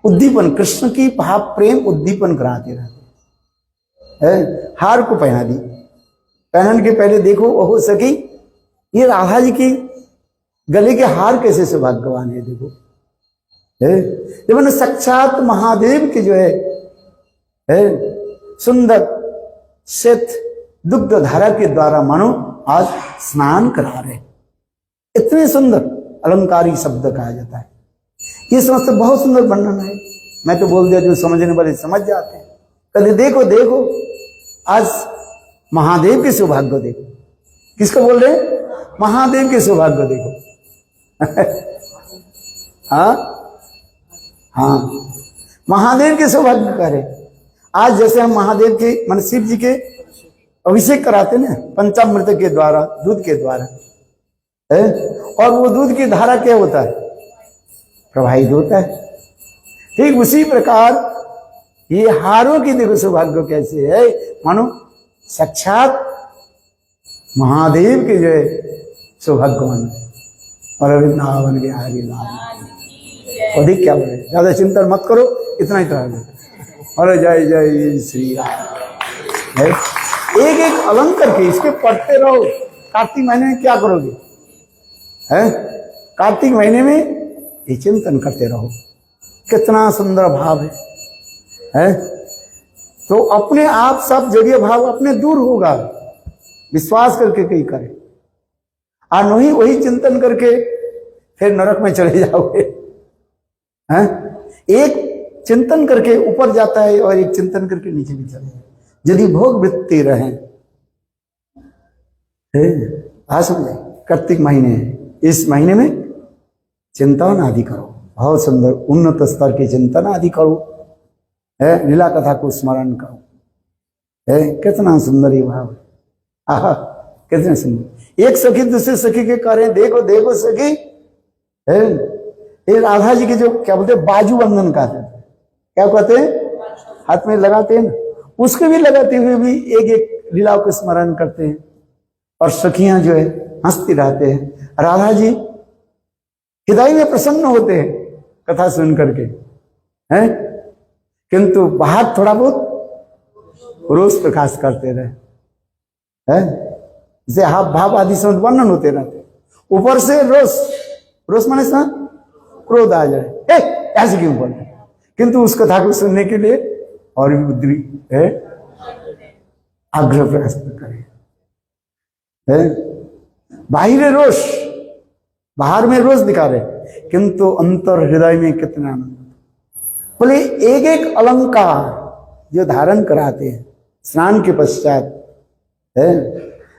S1: उद्दीपन, कृष्ण की भाव प्रेम उद्दीपन कराते रहते है। हार को पहना दी, पहनन के पहले देखो ओहो सखी ये राधा जी की गले के हार कैसे सौभाग्यवान है। देखो जब मैंने साक्षात महादेव के जो है सुंदर श्वेत दुग्ध धारा के द्वारा मानो आज स्नान करा रहे। इतने सुंदर अलंकारी शब्द कहा जाता है। ये समस्त बहुत सुंदर वर्णन है। मैं तो बोल दिया, जो समझने वाले समझ जाते हैं। कभी देखो देखो आज महादेव के सौभाग्य देखो। किसको बोल रहे हैं? महादेव के सौभाग्य देखो। हाँ हाँ, महादेव के सौभाग्य करे। आज जैसे हम महादेव के मन शिव जी के अभिषेक कराते ना पंचामृत के द्वारा, दूध के द्वारा है, और वो दूध की धारा क्या होता है? प्रवाहित होता है। ठीक उसी प्रकार ये हारों की देखो सौभाग्य कैसे है, मानो साक्षात महादेव के जो है सौभाग्यवान और वृंदावन बिहारी लाल। अधिक क्या बोले, ज्यादा चिंतन मत करो, इतना ही तरह। अरे जय जय श्री राम। एक एक अलंकार के इसके पढ़ते रहो। कार्तिक महीने में क्या करोगे? है कार्तिक महीने में ये चिंतन करते रहो, कितना सुंदर भाव है। तो अपने आप सब जगह भाव अपने दूर होगा, विश्वास करके कहीं करे, और नहीं वही चिंतन करके फिर नरक में चले जाओगे। हैं एक चिंतन करके ऊपर जाता है और एक चिंतन करके नीचे भी चले जाए। यदि भोग वृत्ति रहे, आ समझे कार्तिक महीने है, इस महीने में चिंतन आदि करो, बहुत सुंदर उन्नत स्तर के चिंतन आदि करो, है लीला कथा को स्मरण करो। है कितना सुंदर ये भाव, आहा कितने सुंदर। एक सखी दूसरे सखी के कह रहे हैं, देखो देखो सखी है ये राधा जी के जो क्या बोलते हैं बाजू बंधन कहते हैं, क्या कहते हैं हाथ में लगाते हैं ना, उसके भी लगाते हुए भी एक एक लीलाओं को स्मरण करते हैं, और सखियां जो है हंसती रहते हैं। राधा जी हृदय में प्रसन्न होते हैं कथा सुन करके, हैं किंतु बाहर थोड़ा बहुत रोज प्रकाश करते रहे, है जैसे हाव भाव आदि से वर्णन होते रहते, ऊपर से रोष, रोष माने सा क्रोध आ जाए, ऐसे क्यों बोल रहे, किंतु उस कथा को सुनने के लिए और भी बुद्धि है, आग्रह प्रयास करें, बाहर रोष, बाहर में रोष दिखा रहे, किंतु अंतर हृदय में कितना आनंद। बोले एक एक अलंकार जो धारण कराते हैं स्नान के पश्चात, है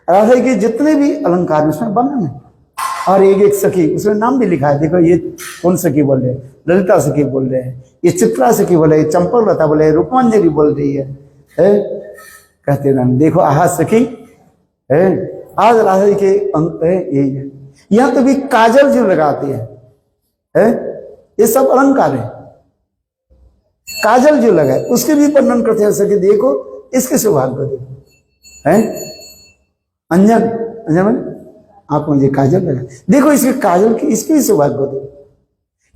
S1: राधा के जितने भी अलंकार उसमें वर्णन है, और एक एक सखी उसमें नाम भी लिखा है, देखो ये कौन सखी बोल रहे हैं, ललिता सखी बोल रहे हैं, ये चित्रा सखी बोले, ये चंपकलता बोले, रूपमंजरी बोल रही है, कहते नाम देखो आहा सखी है। आज राधा जी के अंक है यही है। यहाँ तो भी काजल जो लगाते हैं, ये सब अलंकार है, काजल जो लगाए उसके भी वर्णन करते हैं, सखी देखो इसके सौभाग्य को देखो, है अंजन, अंजन आप मुझे काजल लगा, देखो इसके काजल की, इसके भी सौभाग्य को देखो,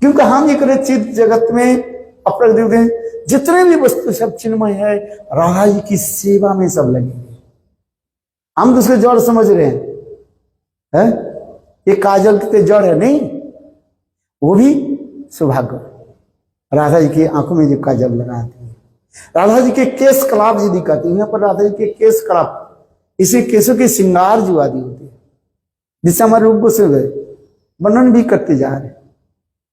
S1: क्योंकि हम ये करें चित्त जगत में अप्रगत जितने भी वस्तु सब चिन्मय है, राधा जी की सेवा में सब लगे, हम तो उसके जड़ समझ रहे हैं, ये काजल कितने जड़ है, नहीं वो भी सौभाग्य। राधा जी की आंखों में जो काजल लगाती है, राधा जी के केस कलाप जी दिखाती है, यहाँ पर राधा जी के केस कलाप, इसी केसों के श्रृंगार जो आदि होते हैं, जिससे हमारे रूप को से गए वर्णन भी करते जा रहे हैं,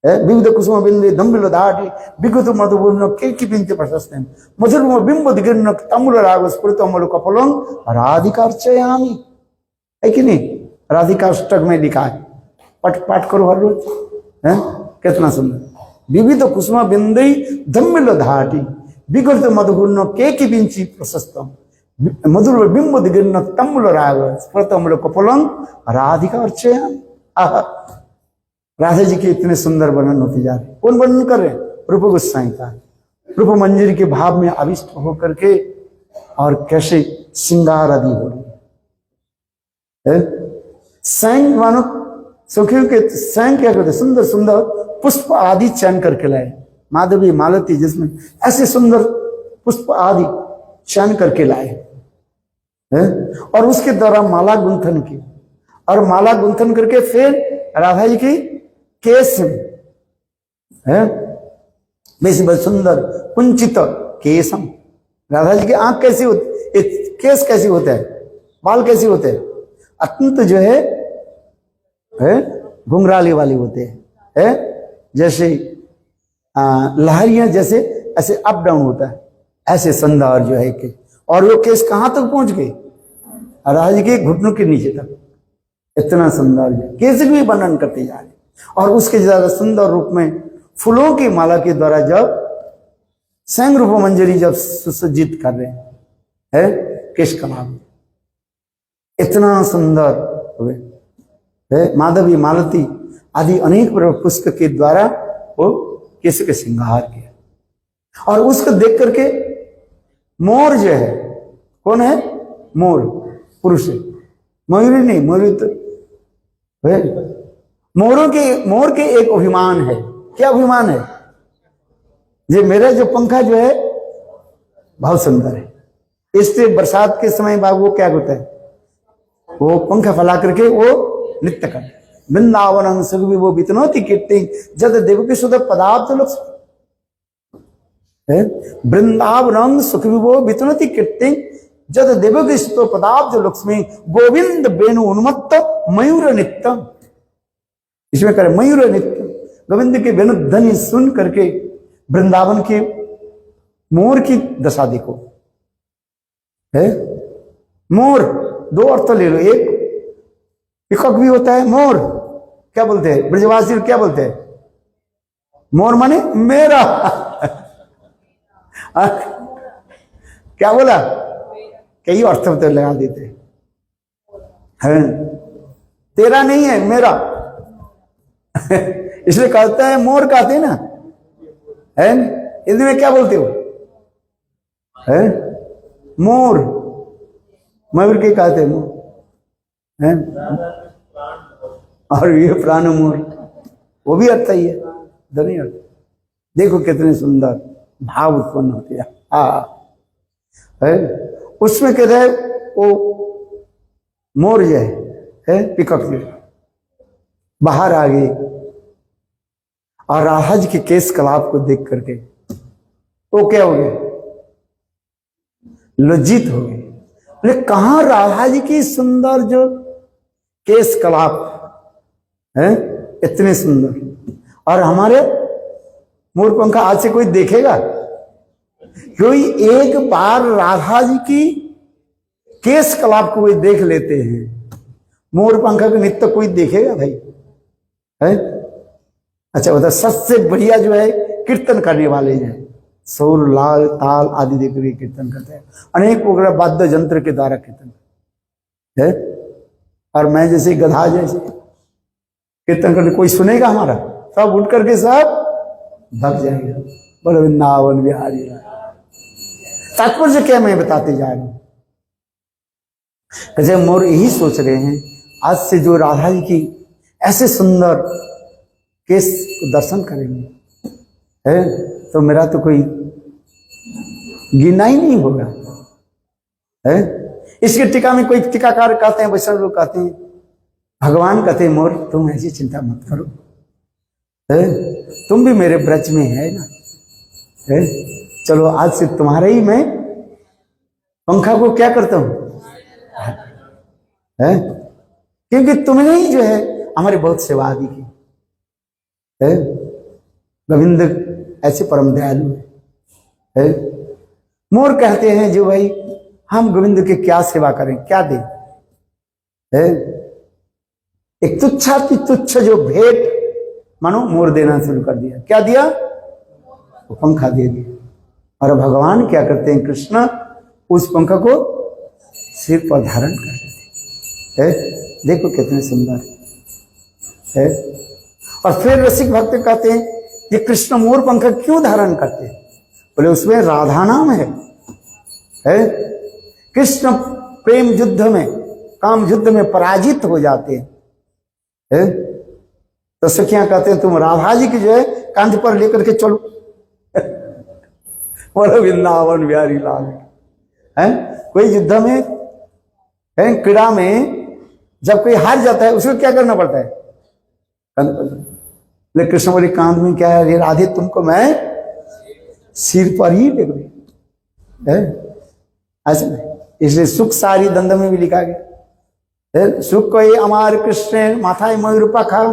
S1: विविध कुसुम बिंदे धम्बिल दाटी विगत मधुपूर्ण केकी बिंते प्रशस्त मधुर बिंब दिगर्ण तमुल राग स्फुरित अमल कपलों राधिकार्चयामी, है कि नहीं, राधिका अष्टक में लिखा है, पाठ करो हर रोज, है कितना सुंदर, विविध कुसुम बिंदे धम्बिल धाटी विगत मधुपूर्ण केकी बिंची प्रशस्तम मधुर बिंब दिगर्ण तमुल राग स्फुरित अमल कपलों राधिकार्चयामी। आहा, राधा जी के इतने सुंदर वर्णन होते जा रहे, कौन वर्णन कर रहे हैं, रूप गोस्वामी का, रूप मंजरी के भाव में आविष्ट होकर के, और कैसे श्रृंगार आदि हो रही है, सैंग मानो सुखियों के सैंग क्या करते, सुंदर सुंदर पुष्प आदि चयन करके लाए, माधवी मालती जिसमें ऐसे सुंदर पुष्प आदि चयन करके लाए, और उसके द्वारा माला गुंथन की, और माला गुंथन करके फिर राधा जी की केस है, वैसे बहुत सुंदर कुंचित केसम, राधा जी की आंख कैसी होती, केस कैसी होता है, बाल कैसे होते हैं, अत्यंत जो है घुंघराली वाली होते हैं, जैसे लहरियां जैसे ऐसे अप डाउन होता है, ऐसे संदार जो है कि, और वो केस कहां तक पहुंच गए, राधा जी के घुटनों के नीचे तक, इतना सुंदर केस भी वर्णन करते जा रहे, और उसके ज्यादा सुंदर रूप में फूलों की माला के द्वारा जब संग रूप मंजरी जब सुसज्जित कर रहे हैं, केश कलाम इतना सुंदर हुए, माधवी मालती आदि अनेक पुष्प के द्वारा वो केश के श्रृंगार किया, और उसको देख करके मोर जो है, कौन है मोर, पुरुष है, मयूरी नहीं, मयूरी तो मोर के एक अभिमान है, क्या अभिमान है, ये मेरा जो पंखा जो है बहुत सुंदर है, इससे बरसात के समय बाद वो क्या होता है, वो पंखा फैला करके वो नृत्य कर, वृंदावन सुख वो बितनोति कीर्ति जद देवकी सुध पदार्थ लोग, वृंदावन सुख वो बितनोति कीर्ति जद देवकी सुध पदार्थ लक्ष्मी गोविंद वेणु उन्मत्त मयूर नित्यम, इसमें करे मयूर नित्य, गोविंद के वेणु ध्वनि सुन करके वृंदावन के मोर की दशा देखो, है मोर दो अर्थ ले लो, एक पिकॉक भी होता है, मोर क्या बोलते हैं ब्रजवासी क्या बोलते हैं, मोर माने मेरा क्या बोला, कई अर्थ तो लगा देते हैं, तेरा नहीं है मेरा इसलिए कहता है मोर कहते हैं ना, है हिंदी में क्या बोलते हो, है मोर, मयूर के कहते हैं मोर, है और ये प्राण मोर, वो भी अर्थ ही है, दोनों अर्थ। देखो कितने सुंदर भाव उत्पन्न होते हैं। है। उसमें कहते हैं वो मोर जो है पिकअप जो बाहर आ गई और राधा जी के केस कलाप को देख करके वो क्या हो गए, लज्जित हो गए। बोले कहां राधा जी की सुंदर जो केस कलाप है, इतने सुंदर, और हमारे मोरपंखा आज से कोई देखेगा? कोई एक बार राधा जी की केस कलाप को कोई देख लेते हैं, मोरपंखा को नित्य कोई देखेगा भाई? है? अच्छा बता, सबसे बढ़िया जो है कीर्तन करने वाले हैं, सुर लाल ताल आदि देकर कीर्तन करते हैं, अनेक प्रकार वाद्य यंत्र के द्वारा कीर्तन है। और मैं जैसे गधा जैसे कीर्तन करने, कोई सुनेगा हमारा? सब उठ करके सब भग जाएगा। बोलो वृंदावन बिहारी। तात्पर्य क्या मैं बताते जा रहा हूं, कैसे मोर यही सोच रहे हैं आज से जो राधा जी की ऐसे सुंदर केस को दर्शन करेंगे है, तो मेरा तो कोई गिना ही नहीं होगा है। इसके टीका में कोई टीकाकार कहते हैं, वैष्णव लोग कहते हैं, भगवान कहते हैं मोर तुम ऐसी चिंता मत करो है, तुम भी मेरे ब्रज में है ना है, चलो आज से तुम्हारे ही मैं पंखा को क्या करता हूं है, क्योंकि तुमने ही जो है हमारी बहुत सेवा आदि की है। गोविंद ऐसे परम दयालु है। मोर कहते हैं जो भाई हम गोविंद के क्या सेवा करें, क्या दें है। एक तुच्छाति तुच्छ जो भेंट मानो मोर देना शुरू कर दिया। क्या दिया? वो पंखा दे दिया। और भगवान क्या करते हैं, कृष्ण उस पंखा को सिर पर धारण कर लेते हैं। देखो कितने सुंदर है। और फिर रसिक भक्त कहते हैं ये कृष्ण मोर पंखा क्यों धारण करते हैं? बोले उसमें राधा नाम है। कृष्ण प्रेम युद्ध में, काम युद्ध में पराजित हो जाते हैं। तो सखियां कहते हैं तुम राधा जी की जो है कांध पर लेकर के चलो। बोलो वृंदावन बिहारी लाल है। कोई युद्ध में है, क्रीड़ा में जब कोई हार जाता है उसको क्या करना पड़ता है? कांध पर। लेकिन कृष्ण बोले कांध में क्या है, राधे तुमको मैं सिर पर ही ले गई है। ऐसे नहीं, इसलिए सुख सारी दंड में भी लिखा गया। सुख कोई अमार कृष्ण माथा मयूर पखा,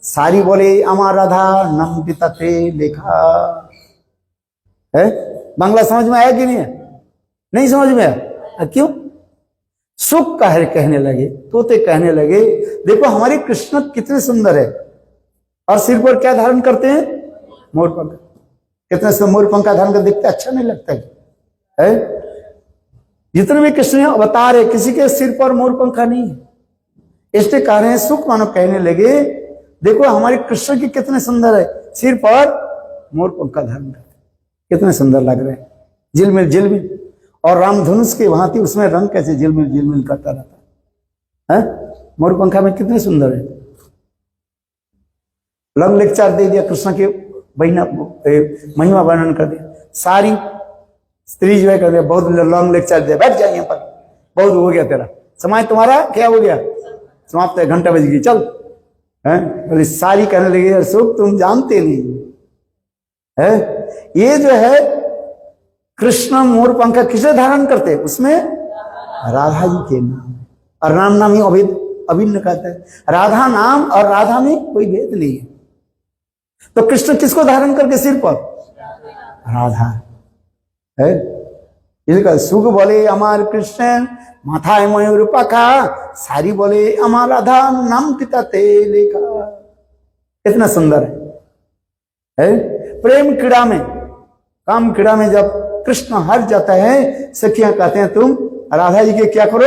S1: सारी बोले अमार राधा नम पिताते लेखा है। बांग्ला समझ में आया कि नहीं है? नहीं समझ में आया? क्यों? सुख का है कहने लगे, तोते कहने लगे देखो हमारे कृष्ण कितने सुंदर है, और सिर पर क्या धारण करते हैं? मोरपंखा। कितने से मोरपंखा धारण कर देखते अच्छा नहीं लगता है? जितने भी कृष्ण अवतार है किसी के सिर पर मोरपंखा नहीं है। इसलिए कह रहे हैं सुख मानो कहने लगे देखो हमारे कृष्ण की कितने सुंदर है, सिर पर मोरपंखा धारण करते, कितने सुंदर लग रहे हैं, झिलमिल झिलमिल। और रामधनुष के भांति उसमें रंग कैसे झिलमिल झिलमिल करता रहता है। मोरपंखा में कितने सुंदर है। लंग लेक्चर दे दिया कृष्ण के महिमा वर्णन कर दिया। सारी स्त्री जो है कर दिया, बहुत लॉन्ग लेक्चर दिया, बैठ जाइए पर, बहुत हो गया तेरा समय, तुम्हारा क्या हो गया, समाप्त है, घंटा बज गई, चल है। बोले सारी कहने लगी अशोक तुम जानते नहीं है, ये जो है कृष्ण मोरपंखा किसे धारण करते हैं? उसमें राधा जी के नाम, और राम नाम ही अभिन्न कहता है। राधा नाम और राधा में कोई भेद नहीं है। तो कृष्ण किसको धारण करके सिर पर? राधा है। इसका सुख बोले अमार कृष्ण माथा मयूर पखा, सारी बोले अमार राधा नाम पिता ते लेखा। कितना सुंदर है। प्रेम क्रीड़ा में, काम क्रीड़ा में जब कृष्ण हार जाता है, सखियां कहते हैं तुम राधा जी के क्या करो,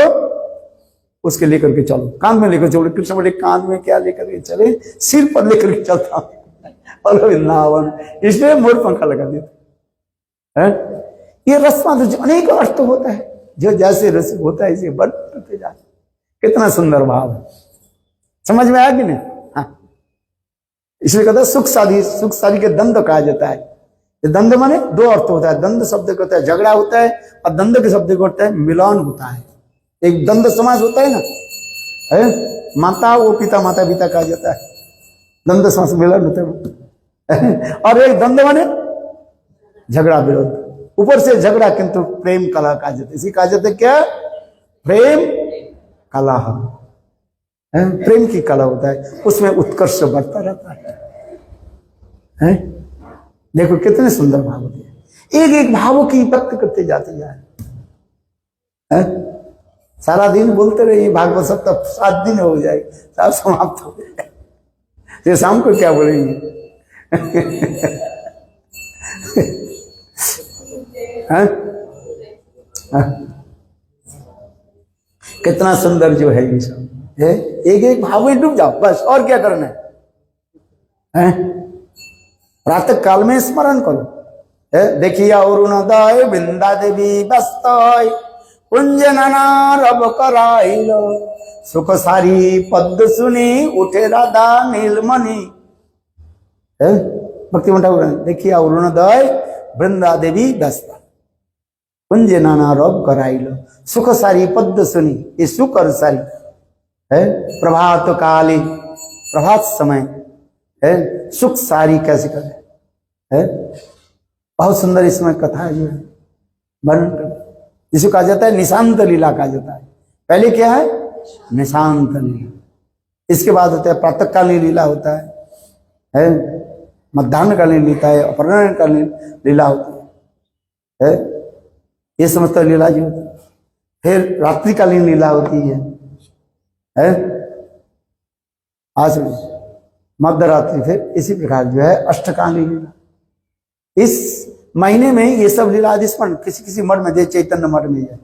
S1: उसके लेकर के चलो, कांध में लेकर चलो। कृष्ण बोले कांध में क्या लेकर के चले, सिर पर लेकर के चलता हूं। और वृंदावन, इसलिए मोर पंखा लगा देता है। ये रस्मा तो अनेक अर्थ होता है, जो जैसे रस होता है इसे बढ़ते जाते। कितना सुंदर भाव है, समझ में आया कि नहीं? हाँ, इसलिए कहता है सुख साधी के दंड कहा जाता है। ये द्वंद्व माने दो अर्थ होता है। द्वंद्व शब्द का होता है झगड़ा होता है, और द्वंद्व के शब्द का होता है मिलन होता है। एक द्वंद्व समास होता है ना, है माता वो पिता, माता पिता कहा जाता है, द्वंद्व समास मिलन होता है। और एक द्वंद्व माने झगड़ा विरोध, ऊपर से झगड़ा किंतु प्रेम कला कहा जाता है। इसी कहा जाता है क्या, प्रेम कला है, प्रेम की कला होता है, उसमें उत्कर्ष बढ़ता रहता है। देखो कितने सुंदर भाव होते हैं, एक एक भावों की व्यक्त करते जाते जा रहे। सारा दिन बोलते रहिए भागवत सब, तब 7 दिन हो जाए, सब समाप्त हो जाए, ये शाम को क्या बोलेंगे। कितना सुंदर जो है ये सब, एक एक भाव में डूब जाओ बस, और क्या करना है। प्रातः काल में स्मरण करो, देखिए अरुणोदय बिंदा देवी बस्तय कुंज नाना रब कराइल सुख सारी पद सुनी उठे राधा नीलमणि। भक्ति ठाकुर, देखिए अरुणोदय वृंदा देवी दस्ता कुंज नाना रब कराइल सुख सारी पद सुनी, ये सुख और सारी है। प्रभात काली, प्रभात समय है, सुख सारी कैसे करे है। बहुत सुंदर इसमें कथा जो है वर्णन कर, जिसे कहा जाता है निशांत लीला कहा जाता है। पहले क्या है, निशांत लीला, इसके बाद होता है प्रातःकालीन लीला होता है, मध्याह्नकालीन लीला है, अपराह्नकालीन लीला होती है, ये समस्त लीला जो होती है। फिर रात्रिकालीन लीला होती है, आज मध्य रात्रि। फिर इसी प्रकार जो है अष्टकालीन लीला। इस महीने में ये सब लीला आदि स्मरण किसी किसी मठ में, जैसे चैतन्य मठ में है,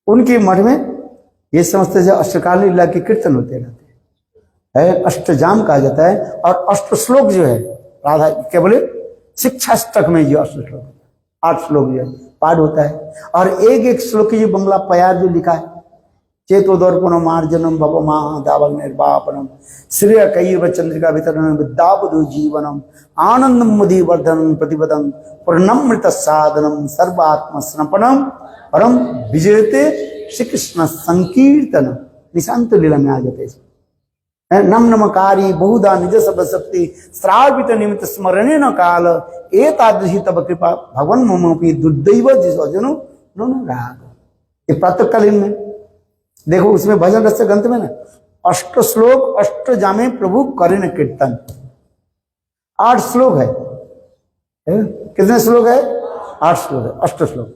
S1: उनके मठ में ये समझते जो अष्टकालीन लीला के कीर्तन होते रहते हैं, अष्टजाम कहा जाता है। और अष्ट श्लोक जो है राधा क्या बोले, शिक्षाष्टक में जो अष्ट श्लोक 8 श्लोक जो है पाठ होता है। और एक एक श्लोक की जो बंगला प्यार जो लिखा है, चेतोदर्पणम मार्जनम भवमा दावक निर्वापनम श्रेय कैव चंद्रिका वितरणम विद्यावधु जीवनम आनंदम मुदिवर्धनम प्रतिपदम पूर्णमृत साधनम सर्वात्म स्नपनम परम विजयते श्री कृष्ण संकीर्तन। निशांत लीला में आ जाते हैं। नम नमकारी बहुधा निज सब शक्ति श्रावित निमित्त स्मरणे न काल एतादृशी तब कृपा भगवन ममोपि दुर्दैव जिसजनो नो राग। ये प्रातःकालीन में देखो, उसमें भजन रस ग्रंथ में ना 8 श्लोक अष्ट जामे प्रभु करेन कीर्तन, 8 श्लोक है। कितने श्लोक है, 8 श्लोक है, अष्ट श्लोक।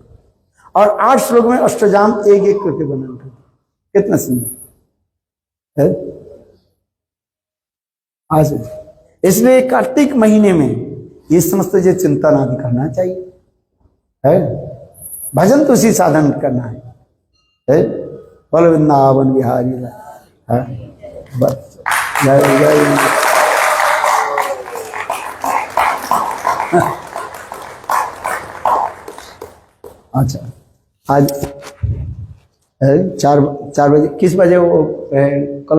S1: और 8 श्लोक में अष्टजाम एक एक करके वर्णन करते, कितना सुंदर है। आज इसलिए कार्तिक महीने में ये समस्त जो चिंतन आदि करना चाहिए है, भजन तो उसी साधन करना है। बल वृंदावन बिहारी बस जय जय। अच्छा, आज 4 बजे, किस बजे वो कल